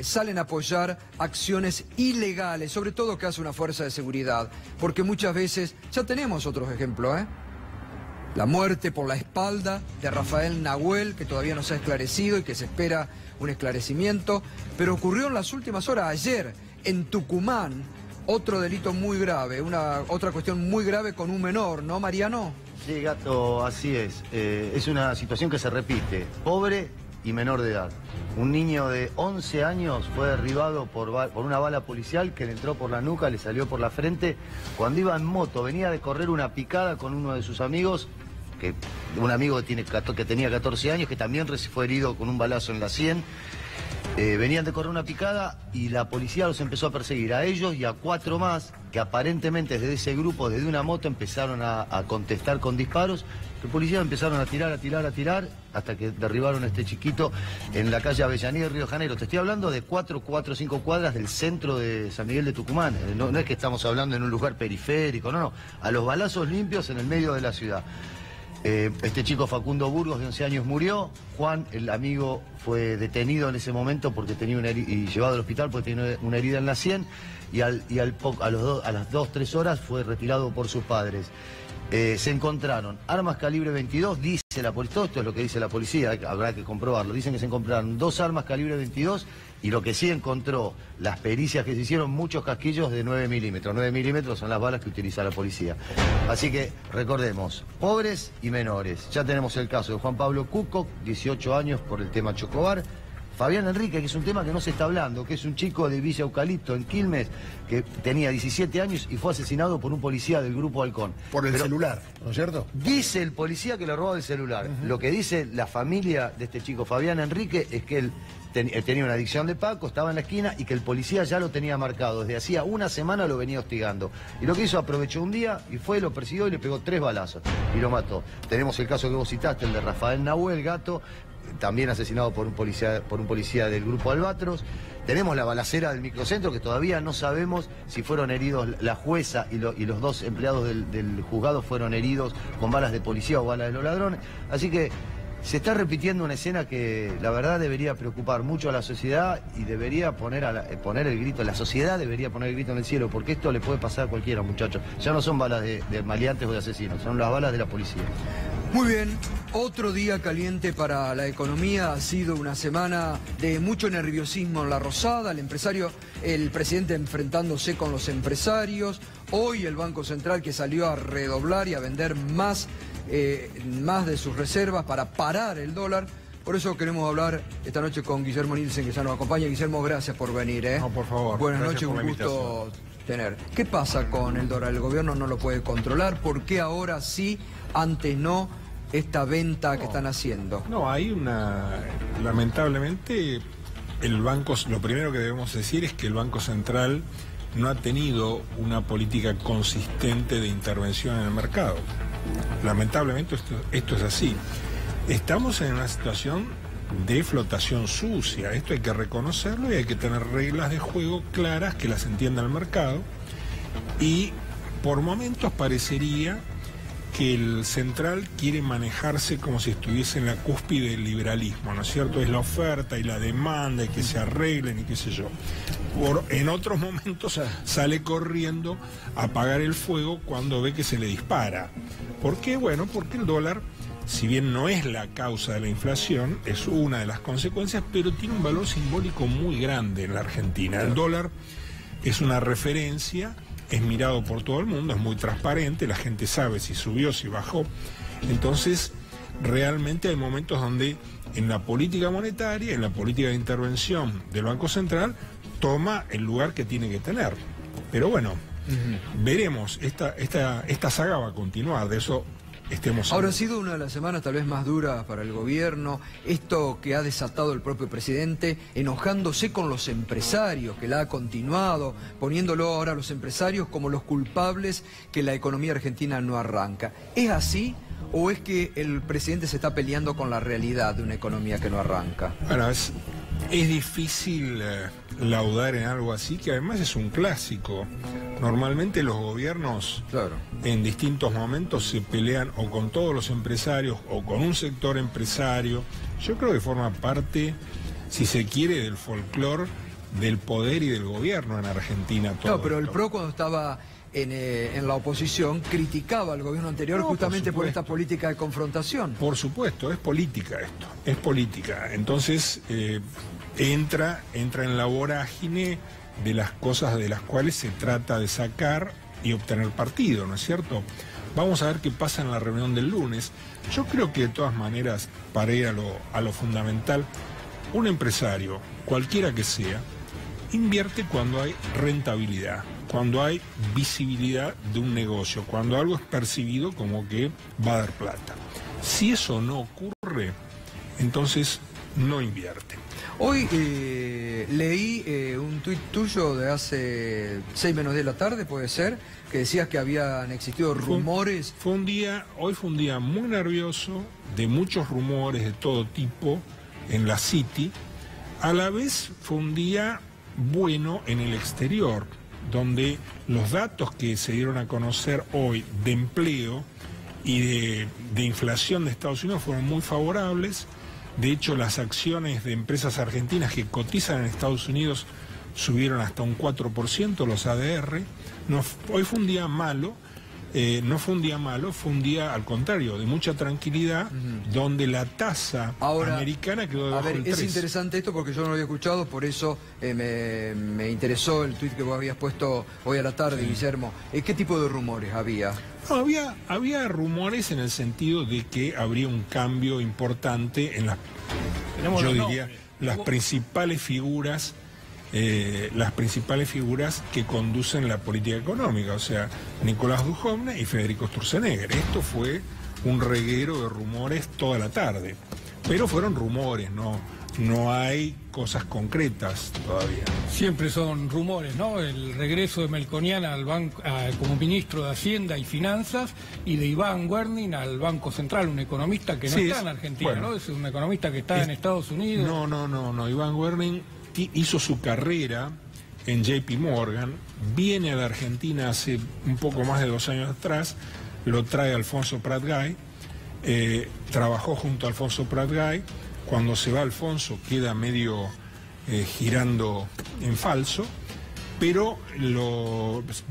salen a apoyar acciones ilegales, sobre todo que hace una fuerza de seguridad, porque muchas veces, ya tenemos otros ejemplos, la muerte por la espalda de Rafael Nahuel, que todavía no se ha esclarecido y que se espera un esclarecimiento, pero ocurrió en las últimas horas, ayer, en Tucumán, otro delito muy grave, otra cuestión muy grave con un menor, ¿no, Mariano? Sí, Gato, así es. Es una situación que se repite, pobre y menor de edad. Un niño de 11 años fue derribado por una bala policial que le entró por la nuca, le salió por la frente. Cuando iba en moto, venía de correr una picada con uno de sus amigos, un amigo que tenía 14 años, que también fue herido con un balazo en la sien. Venían de correr una picada y la policía los empezó a perseguir a ellos y a 4 más, que aparentemente desde ese grupo, desde una moto, empezaron a contestar con disparos. Los policías empezaron a tirar, hasta que derribaron a este chiquito en la calle Avellaneda de Río de Janeiro. Te estoy hablando de 4 o 5 cuadras del centro de San Miguel de Tucumán. No es que estamos hablando en un lugar periférico, no. A los balazos limpios en el medio de la ciudad. Este chico Facundo Burgos, de 11 años, murió. Juan, el amigo, fue detenido en ese momento porque tenía y llevado al hospital porque tenía una herida en la sien, y a las 2-3 horas fue retirado por sus padres. Se encontraron armas calibre 22, dice la policía, todo esto es lo que dice la policía, habrá que comprobarlo. Dicen que se encontraron 2 armas calibre 22 y lo que sí encontró, las pericias que se hicieron, muchos casquillos de 9 milímetros. 9 milímetros son las balas que utiliza la policía. Así que recordemos, pobres y menores. Ya tenemos el caso de Juan Pablo Cuco, 18 años por el tema Chocobar. Fabián Enrique, que es un tema que no se está hablando, que es un chico de Villa Eucalipto, en Quilmes, que tenía 17 años y fue asesinado por un policía del Grupo Halcón. Por el celular, ¿no es cierto? Dice el policía que le robó el celular. Lo que dice la familia de este chico, Fabián Enrique, es que él tenía una adicción de Paco, estaba en la esquina y que el policía ya lo tenía marcado. Desde hacía una semana lo venía hostigando. Y lo que hizo, aprovechó un día y fue, lo persiguió y le pegó 3 balazos y lo mató. Tenemos el caso que vos citaste, el de Rafael Nahuel, Gato, también asesinado por un policía del Grupo Albatros. Tenemos la balacera del microcentro, que todavía no sabemos si fueron heridos la jueza y los 2 empleados del juzgado fueron heridos con balas de policía o balas de los ladrones. Así que se está repitiendo una escena que la verdad debería preocupar mucho a la sociedad y debería poner el grito. La sociedad debería poner el grito en el cielo, porque esto le puede pasar a cualquiera, muchachos. Ya no son balas de maleantes o de asesinos, son las balas de la policía. Muy bien, otro día caliente para la economía. Ha sido una semana de mucho nerviosismo en La Rosada, el presidente enfrentándose con los empresarios. Hoy el Banco Central, que salió a redoblar y a vender más de sus reservas para parar el dólar. Por eso queremos hablar esta noche con Guillermo Nielsen, que ya nos acompaña. Guillermo, gracias por venir. No, por favor. Buenas noches, un gusto tener. ¿Qué pasa con el dólar? El gobierno no lo puede controlar. ¿Por qué ahora sí, antes no, esta venta que están haciendo? No, hay lamentablemente, lo primero que debemos decir es que el Banco Central no ha tenido una política consistente de intervención en el mercado. Lamentablemente esto es así. Estamos en una situación de flotación sucia. Esto hay que reconocerlo y hay que tener reglas de juego claras que las entienda el mercado. Y por momentos parecería que el central quiere manejarse como si estuviese en la cúspide del liberalismo, ¿no es cierto? Es la oferta y la demanda y que se arreglen y qué sé yo. En otros momentos sale corriendo a apagar el fuego cuando ve que se le dispara. ¿Por qué? Bueno, porque el dólar si bien no es la causa de la inflación, es una de las consecuencias, pero tiene un valor simbólico muy grande en la Argentina. El dólar es una referencia, es mirado por todo el mundo, es muy transparente, la gente sabe si subió, si bajó. Entonces, realmente hay momentos donde en la política monetaria, en la política de intervención del Banco Central, toma el lugar que tiene que tener. Pero bueno, veremos, esta saga va a continuar, de eso estemos Ahora ha seguros. sido una de las semanas tal vez más duras para el gobierno, esto que ha desatado el propio presidente, enojándose con los empresarios, que la ha continuado, poniéndolo ahora a los empresarios como los culpables que la economía argentina no arranca. ¿Es así o es que el presidente se está peleando con la realidad de una economía que no arranca? Bueno, es difícil laudar en algo así, que además es un clásico. Normalmente los gobiernos en distintos momentos se pelean o con todos los empresarios o con un sector empresario. Yo creo que forma parte, si se quiere, del folclore del poder y del gobierno en Argentina. Todo No, pero el esto. PRO cuando estaba en la oposición criticaba al gobierno anterior justamente por esta política de confrontación. Por supuesto, es política esto, es política. Entonces entra en la vorágine de las cosas de las cuales se trata de sacar y obtener partido, ¿no es cierto? Vamos a ver qué pasa en la reunión del lunes. Yo creo que de todas maneras, para ir a lo fundamental, un empresario, cualquiera que sea, invierte cuando hay rentabilidad, cuando hay visibilidad de un negocio, cuando algo es percibido como que va a dar plata. Si eso no ocurre, entonces no invierte. Hoy leí un tuit tuyo de hace 6 menos 10 de la tarde, puede ser, que decías que habían existido rumores. Hoy fue un día muy nervioso, de muchos rumores de todo tipo en la City. A la vez fue un día bueno en el exterior, donde los datos que se dieron a conocer hoy de empleo y de inflación de Estados Unidos fueron muy favorables. De hecho, las acciones de empresas argentinas que cotizan en Estados Unidos subieron hasta un 4%, los ADR. No, hoy fue un día malo, no fue un día malo, fue un día al contrario, de mucha tranquilidad, donde la tasa americana quedó debajo del 3. Es interesante esto porque yo no lo había escuchado, por eso me interesó el tuit que vos habías puesto hoy a la tarde, Guillermo. ¿Qué tipo de rumores había? No, había rumores en el sentido de que habría un cambio importante en las principales figuras que conducen la política económica, o sea, Nicolás Dujovne y Federico Sturzenegger. Esto fue un reguero de rumores toda la tarde, pero fueron rumores, no hay cosas concretas todavía. Siempre son rumores, ¿no? El regreso de Melconian como ministro de Hacienda y Finanzas y de Iván Werning al Banco Central, un economista que no está en Argentina, ¿no? Es un economista que está en Estados Unidos. No. Iván Werning hizo su carrera en JP Morgan, viene a la Argentina hace un poco más de 2 años atrás, lo trae Alfonso Prat-Gay, trabajó junto a Alfonso Prat-Gay. Cuando se va Alfonso queda medio girando en falso, pero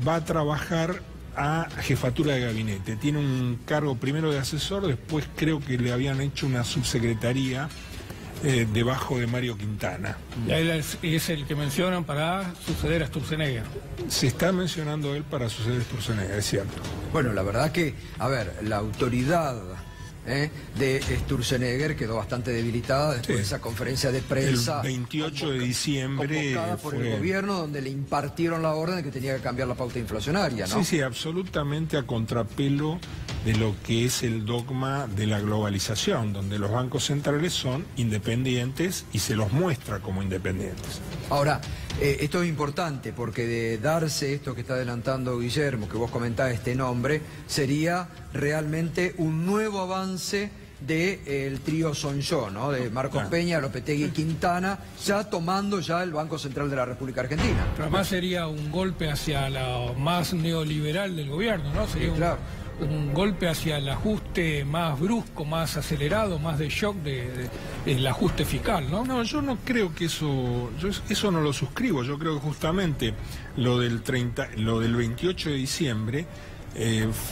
va a trabajar a jefatura de gabinete. Tiene un cargo primero de asesor, después creo que le habían hecho una subsecretaría debajo de Mario Quintana. Él es el que mencionan para suceder a Sturzenegger. Se está mencionando él para suceder a Sturzenegger, es cierto. Bueno, la verdad que, a ver, la autoridad de Sturzenegger quedó bastante debilitada después de esa conferencia de prensa. El 28 de diciembre convocada por el gobierno, donde le impartieron la orden de que tenía que cambiar la pauta inflacionaria, ¿no? Sí, absolutamente a contrapelo de lo que es el dogma de la globalización, donde los bancos centrales son independientes y se los muestra como independientes. Ahora, esto es importante porque de darse esto que está adelantando Guillermo, que vos comentás este nombre, sería realmente un nuevo avance del trío Son-Yo, ¿no? De Marcos Peña, Lopetegui y Quintana, ya tomando ya el Banco Central de la República Argentina. Pero además sería un golpe hacia lo más neoliberal del gobierno, ¿no? Sería un golpe hacia el ajuste más brusco, más acelerado, más de shock del ajuste fiscal, ¿no? No, yo no creo que eso no lo suscribo. Yo creo que justamente lo del 28 de diciembre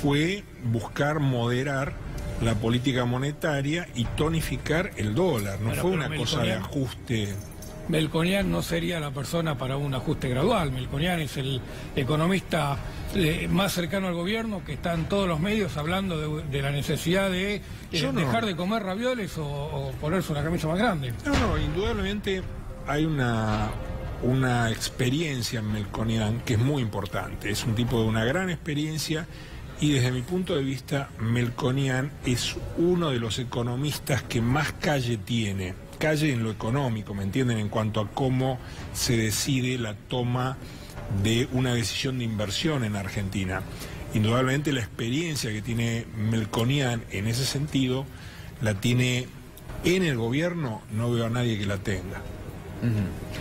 fue buscar moderar la política monetaria y tonificar el dólar. No fue una cosa de ajuste. Melconian no sería la persona para un ajuste gradual. Melconian es el economista más cercano al gobierno, que está en todos los medios hablando de la necesidad de dejar de comer ravioles o ponerse una camisa más grande. No, indudablemente hay una experiencia en Melconian que es muy importante. Es un tipo de una gran experiencia y desde mi punto de vista Melconian es uno de los economistas que más calle tiene. Calle en lo económico, ¿me entienden? En cuanto a cómo se decide la toma de una decisión de inversión en Argentina. Indudablemente la experiencia que tiene Melconian en ese sentido la tiene en el gobierno, no veo a nadie que la tenga.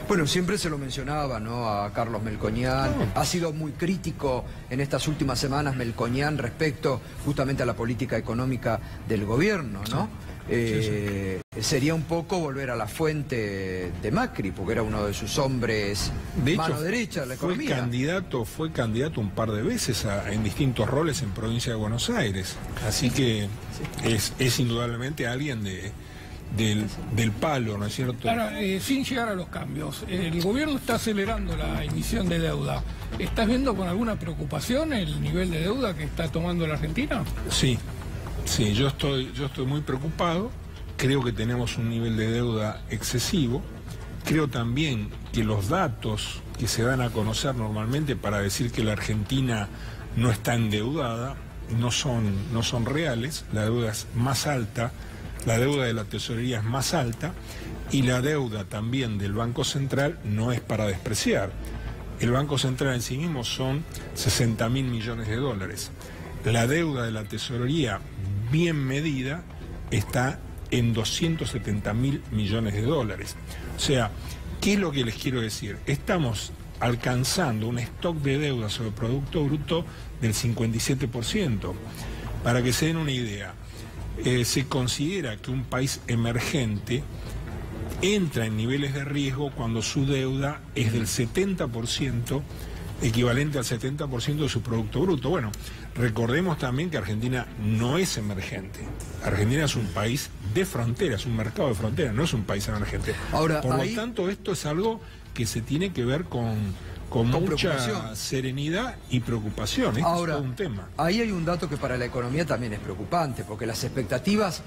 Bueno, siempre se lo mencionaba, ¿no?, a Carlos Melconian. Ha sido muy crítico en estas últimas semanas Melconian respecto justamente a la política económica del gobierno, ¿no? Sería un poco volver a la fuente de Macri, porque era uno de sus hombres mano derecha de la economía. Fue candidato un par de veces en distintos roles en provincia de Buenos Aires. Así que es indudablemente alguien del palo, ¿no es cierto? Ahora, sin llegar a los cambios, el gobierno está acelerando la emisión de deuda. ¿Estás viendo con alguna preocupación el nivel de deuda que está tomando la Argentina? Sí, yo estoy muy preocupado. Creo que tenemos un nivel de deuda excesivo. Creo también que los datos que se dan a conocer normalmente para decir que la Argentina no está endeudada no son reales. La deuda es más alta. La deuda de la tesorería es más alta y la deuda también del Banco Central no es para despreciar. El Banco Central en sí mismo son 60.000 millones de dólares. La deuda de la tesorería bien medida está en 270.000 millones de dólares. O sea, ¿qué es lo que les quiero decir? Estamos alcanzando un stock de deuda sobre el Producto Bruto del 57%. Para que se den una idea, se considera que un país emergente entra en niveles de riesgo cuando su deuda es del 70%, equivalente al 70% de su Producto Bruto. Bueno, recordemos también que Argentina no es emergente. Argentina es un país de frontera, es un mercado de frontera, no es un país emergente. Ahora, por lo tanto, esto es algo que se tiene que ver con mucha serenidad y preocupación. Ahora, es todo un tema. Ahí hay un dato que para la economía también es preocupante, porque las expectativas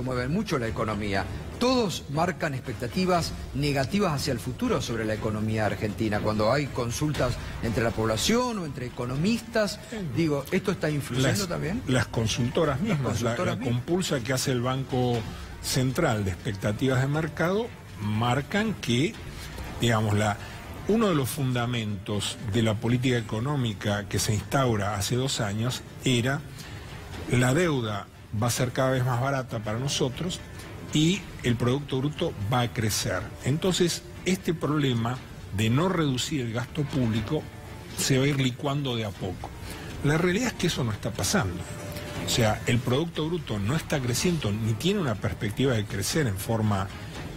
mueven mucho la economía. Todos marcan expectativas negativas hacia el futuro sobre la economía argentina. Cuando hay consultas entre la población o entre economistas, digo, ¿esto está influyendo también? Las consultoras mismas, la compulsa que hace el Banco Central de expectativas de mercado, marcan que, digamos, uno de los fundamentos de la política económica que se instaura hace 2 años era la deuda va a ser cada vez más barata para nosotros y el Producto Bruto va a crecer. Entonces, este problema de no reducir el gasto público se va a ir licuando de a poco. La realidad es que eso no está pasando. O sea, el Producto Bruto no está creciendo ni tiene una perspectiva de crecer en forma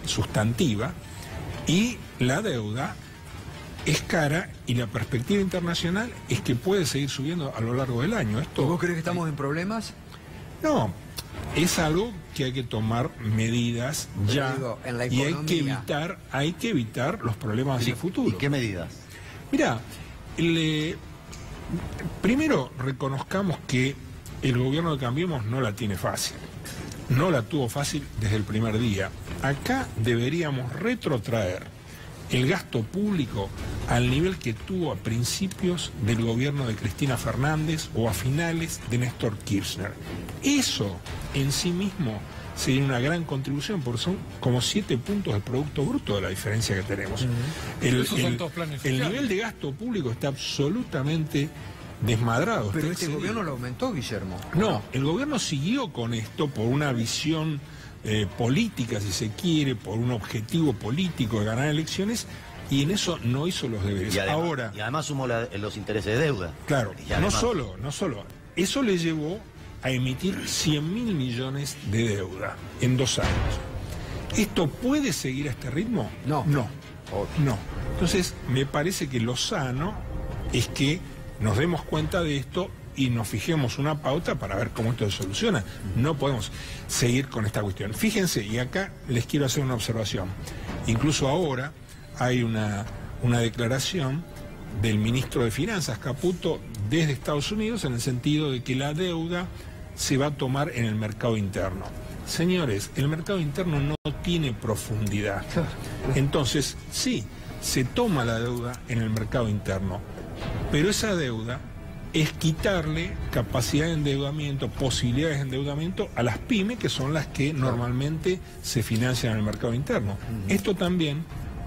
sustantiva y la deuda es cara y la perspectiva internacional es que puede seguir subiendo a lo largo del año. ¿Vos crees que estamos en problemas? No, es algo que hay que tomar medidas ya. Digo, en la y economía. hay que evitar los problemas hacia el futuro. ¿Y qué medidas? Mirá, primero reconozcamos que el gobierno de Cambiemos no la tiene fácil. No la tuvo fácil desde el primer día. Acá deberíamos retrotraer el gasto público al nivel que tuvo a principios del gobierno de Cristina Fernández o a finales de Néstor Kirchner. Eso en sí mismo sería una gran contribución, porque son como 7 puntos del Producto Bruto de la diferencia que tenemos. El nivel de gasto público está absolutamente desmadrado. Pero este gobierno lo aumentó, Guillermo. No, el gobierno siguió con esto por una visión política, si se quiere, por un objetivo político de ganar elecciones, y en eso no hizo los deberes. Y además sumó los intereses de deuda. Claro, además, no solo. Eso le llevó a emitir 100.000 millones de deuda en 2 años. ¿Esto puede seguir a este ritmo? No. No. Entonces, me parece que lo sano es que nos demos cuenta de esto y nos fijemos una pauta para ver cómo esto se soluciona. No podemos seguir con esta cuestión. Fíjense, y acá les quiero hacer una observación. Incluso ahora hay una declaración del ministro de Finanzas, Caputo, desde Estados Unidos, en el sentido de que la deuda se va a tomar en el mercado interno. Señores, el mercado interno no tiene profundidad. Entonces, sí, se toma la deuda en el mercado interno, pero esa deuda es quitarle capacidad de endeudamiento, posibilidades de endeudamiento a las pymes, que son las que normalmente se financian en el mercado interno. Esto también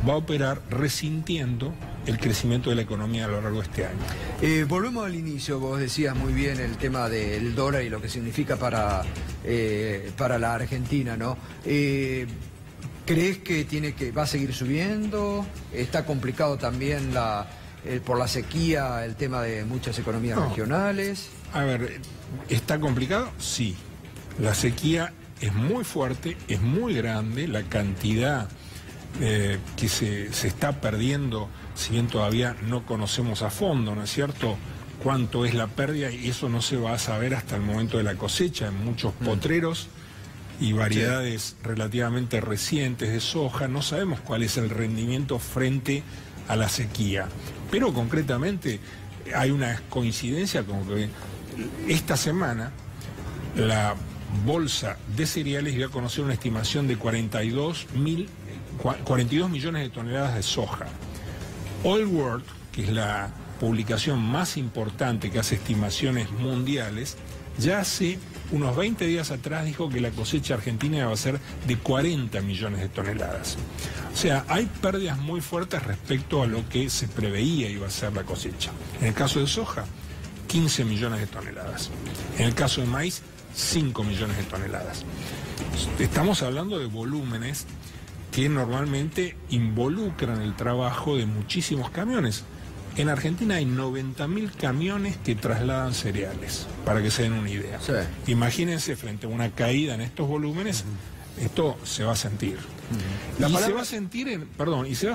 va a operar resintiendo el crecimiento de la economía a lo largo de este año. Volvemos al inicio, vos decías muy bien el tema del dólar y lo que significa para la Argentina, ¿no? ¿Crees que va a seguir subiendo? ¿Está complicado también por la sequía el tema de muchas economías regionales? A ver, ¿está complicado? Sí. La sequía es muy fuerte, es muy grande, la cantidad que se está perdiendo, si bien todavía no conocemos a fondo, ¿no es cierto?, cuánto es la pérdida, y eso no se va a saber hasta el momento de la cosecha en muchos potreros y variedades relativamente recientes de soja. No sabemos cuál es el rendimiento frente a la sequía, pero concretamente hay una coincidencia como que esta semana la bolsa de cereales dio a conocer una estimación de 42 millones de toneladas de soja. Oil World, que es la publicación más importante que hace estimaciones mundiales, ya hace unos 20 días atrás dijo que la cosecha argentina va a ser de 40 millones de toneladas. O sea, hay pérdidas muy fuertes respecto a lo que se preveía iba a ser la cosecha. En el caso de soja, 15 millones de toneladas. En el caso de maíz, 5 millones de toneladas. Estamos hablando de volúmenes que normalmente involucran el trabajo de muchísimos camiones. En Argentina hay 90.000 camiones que trasladan cereales, para que se den una idea. Sí. Imagínense, frente a una caída en estos volúmenes, esto se va a sentir. Se va a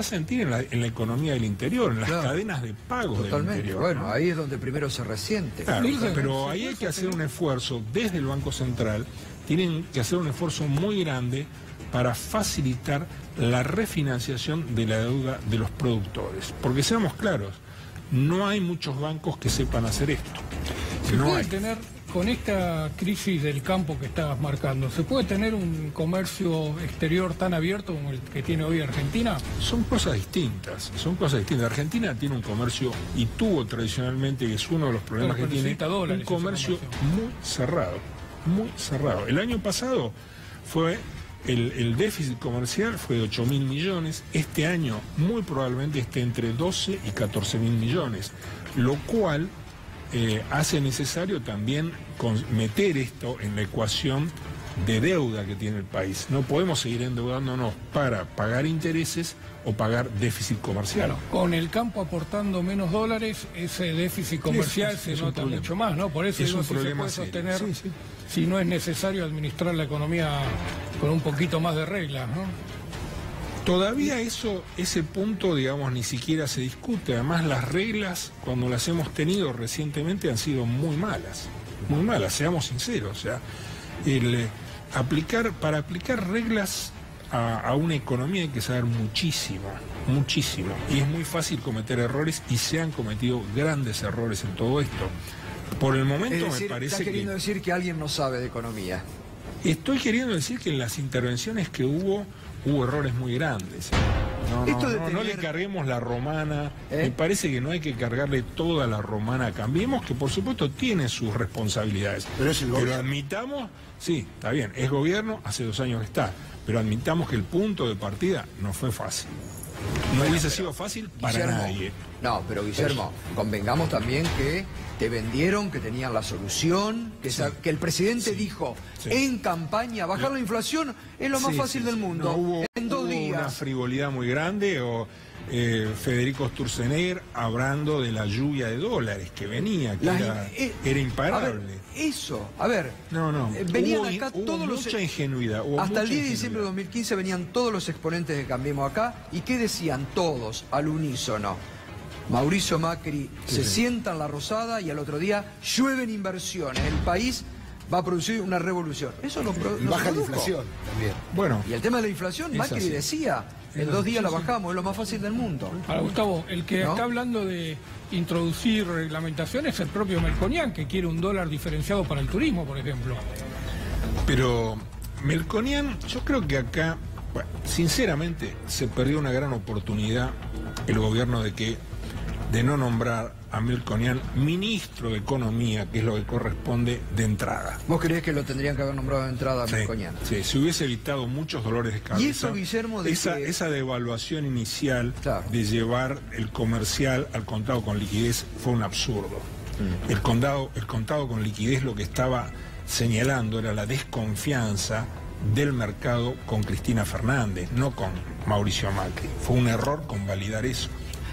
sentir en la economía del interior, en las cadenas de pago del interior. Bueno, ¿no? ahí es donde primero se resiente. Claro, pero ahí hay que hacer un esfuerzo desde el Banco Central, tienen que hacer un esfuerzo muy grande para facilitar la refinanciación de la deuda de los productores. Porque seamos claros, no hay muchos bancos que sepan hacer esto. ¿Se puede tener, con esta crisis del campo que estabas marcando, se puede tener un comercio exterior tan abierto como el que tiene hoy Argentina? Son cosas distintas, Argentina tiene un comercio, y tuvo tradicionalmente, que es uno de los problemas que tiene, un comercio muy cerrado. El año pasado fue... El déficit comercial fue de 8.000 millones, este año muy probablemente esté entre 12 y 14.000 millones, lo cual hace necesario también meter esto en la ecuación de deuda que tiene el país. No podemos seguir endeudándonos para pagar intereses o pagar déficit comercial. Claro, con el campo aportando menos dólares, ese déficit comercial se nota mucho más, ¿no? Por eso es un se problema puede sostener, si no es necesario administrar la economía con un poquito más de reglas, ¿no? Todavía ese punto, digamos, ni siquiera se discute. Además, las reglas, cuando las hemos tenido recientemente, han sido muy malas, seamos sinceros. O sea, para aplicar reglas a una economía hay que saber muchísimo, y es muy fácil cometer errores, y se han cometido grandes errores en todo esto. Por el momento me parece ¿estás queriendo decir que alguien no sabe de economía? Estoy queriendo decir que en las intervenciones que hubo errores muy grandes. No le carguemos la romana. Me parece que no hay que cargarle toda la romana a Cambiemos, que por supuesto tiene sus responsabilidades. Pero admitamos, sí, está bien, es gobierno, hace 2 años que está, pero admitamos que el punto de partida no fue fácil. No hubiese sido fácil para nadie. No, pero Guillermo, convengamos también que te vendieron que tenían la solución, que el presidente dijo en campaña, bajar la inflación es lo más fácil del mundo. Hubo días. Una frivolidad muy grande, o Federico Sturzenegger hablando de la lluvia de dólares que venía, que era imparable. Venían acá todos los... mucha ingenuidad. Hasta el 10 de diciembre de 2015 venían todos los exponentes de Cambiemos acá, y ¿qué decían todos al unísono? Mauricio Macri se sienta en la Rosada y al otro día llueven inversiones. El país va a producir una revolución. Eso no baja la inflación también. Bueno. Y el tema de la inflación, Macri así. decía, en 2 días la bajamos, es lo más fácil del mundo. Ahora, Gustavo, el que está hablando de introducir reglamentaciones es el propio Melconian, que quiere un dólar diferenciado para el turismo, por ejemplo. Pero Melconian, yo creo que acá, bueno, sinceramente, se perdió una gran oportunidad el gobierno de no nombrar a Melconian ministro de Economía, que es lo que corresponde de entrada. ¿Vos creés que lo tendrían que haber nombrado de entrada a Melconian? Sí, se hubiese evitado muchos dolores de cabeza. Y eso, Guillermo, esa devaluación inicial de llevar el comercial al contado con liquidez fue un absurdo. El contado con liquidez lo que estaba señalando era la desconfianza del mercado con Cristina Fernández, no con Mauricio Macri. Fue un error convalidar eso.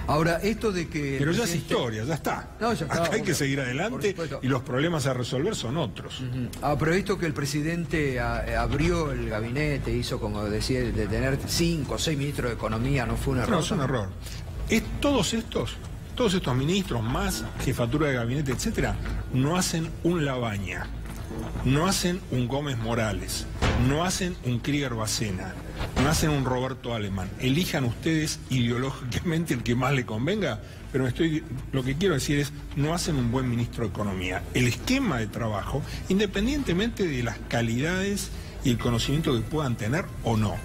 Ahora, esto de que... Pero ya es historia, ya está. No, ya está. Acá hay que seguir adelante y los problemas a resolver son otros. Pero esto que el presidente abrió el gabinete, hizo como decir, de tener 5 o 6 ministros de Economía, ¿no fue un error? No, es un error. Todos estos ministros, más jefatura de gabinete, etcétera, no hacen un Labaña, no hacen un Gómez Morales, no hacen un Krieger Bacena, no hacen un Roberto Alemán. Elijan ustedes ideológicamente el que más le convenga, pero lo que quiero decir es, no hacen un buen ministro de Economía. El esquema de trabajo, independientemente de las calidades y el conocimiento que puedan tener o no,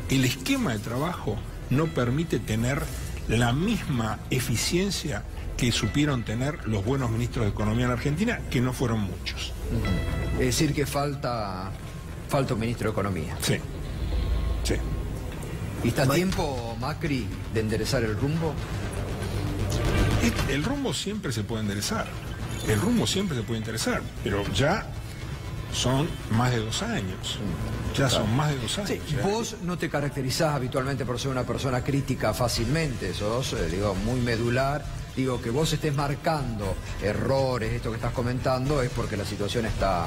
el esquema de trabajo no permite tener la misma eficiencia que supieron tener los buenos ministros de Economía en Argentina, que no fueron muchos. Es decir, que falta un ministro de Economía. Sí. ¿Y está a tiempo, Macri, de enderezar el rumbo? El rumbo siempre se puede enderezar. Pero ya son más de 2 años. Son más de 2 años. Sí, vos no te caracterizás habitualmente por ser una persona crítica fácilmente, sos, muy medular. Digo, que vos estés marcando errores, esto que estás comentando, es porque la situación está,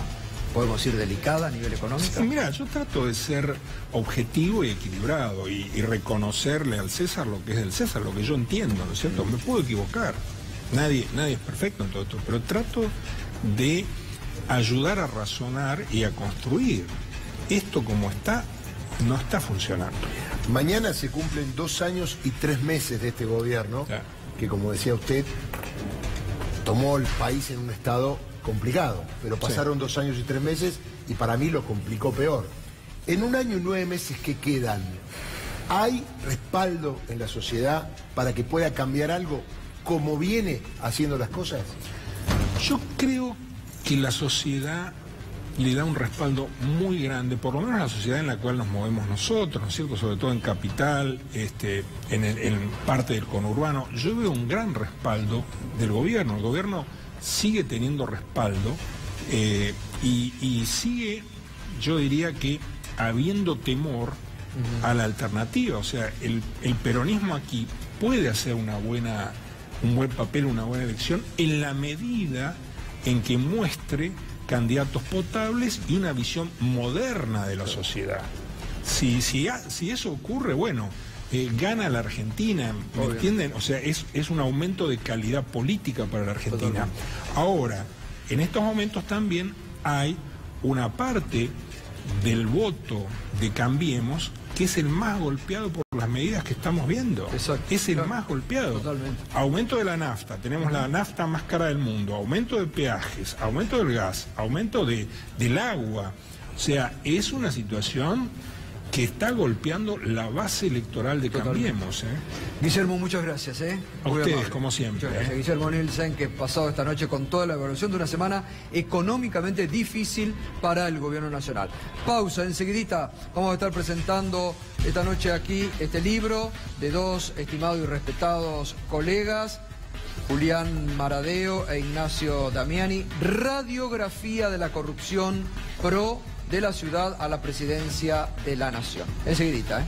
podemos decir, delicada a nivel económico. Sí, mira, yo trato de ser objetivo y equilibrado y reconocerle al César lo que es del César, lo que yo entiendo, ¿no es cierto? Me puedo equivocar, nadie es perfecto en todo esto, pero trato de ayudar a razonar y a construir. Esto como está, no está funcionando. Mañana se cumplen 2 años y 3 meses de este gobierno, que como decía usted, tomó el país en un estado complicado, pero pasaron 2 años y 3 meses y para mí lo complicó peor. En 1 año y 9 meses que quedan, ¿hay respaldo en la sociedad para que pueda cambiar algo como viene haciendo las cosas? Yo creo que la sociedad le da un respaldo muy grande, por lo menos la sociedad en la cual nos movemos nosotros, ¿no es cierto? Sobre todo en capital, en parte del conurbano. Yo veo un gran respaldo del gobierno. El gobierno sigue teniendo respaldo y sigue, yo diría que, habiendo temor a la alternativa. O sea, el peronismo aquí puede hacer un buen papel, una buena elección, en la medida en que muestre candidatos potables y una visión moderna de la sociedad. Si eso ocurre, bueno, gana la Argentina, ¿me entienden? O sea, es un aumento de calidad política para la Argentina. Totalmente. Ahora, en estos momentos también hay una parte del voto de Cambiemos que es el más golpeado por las medidas que estamos viendo. Exacto. Es el más golpeado. Totalmente. Aumento de la nafta, tenemos la nafta más cara del mundo, aumento de peajes, aumento del gas, aumento del agua. O sea, es una situación que está golpeando la base electoral de Cambiemos. Guillermo, muchas gracias. A ustedes, como siempre. Muchas gracias. Guillermo Nielsen, que pasado esta noche con toda la evaluación de una semana económicamente difícil para el gobierno nacional. Pausa, enseguidita vamos a estar presentando esta noche aquí este libro de 2 estimados y respetados colegas, Julián Maradeo e Ignacio Damiani, Radiografía de la corrupción pro de la ciudad a la presidencia de la nación. Enseguidita,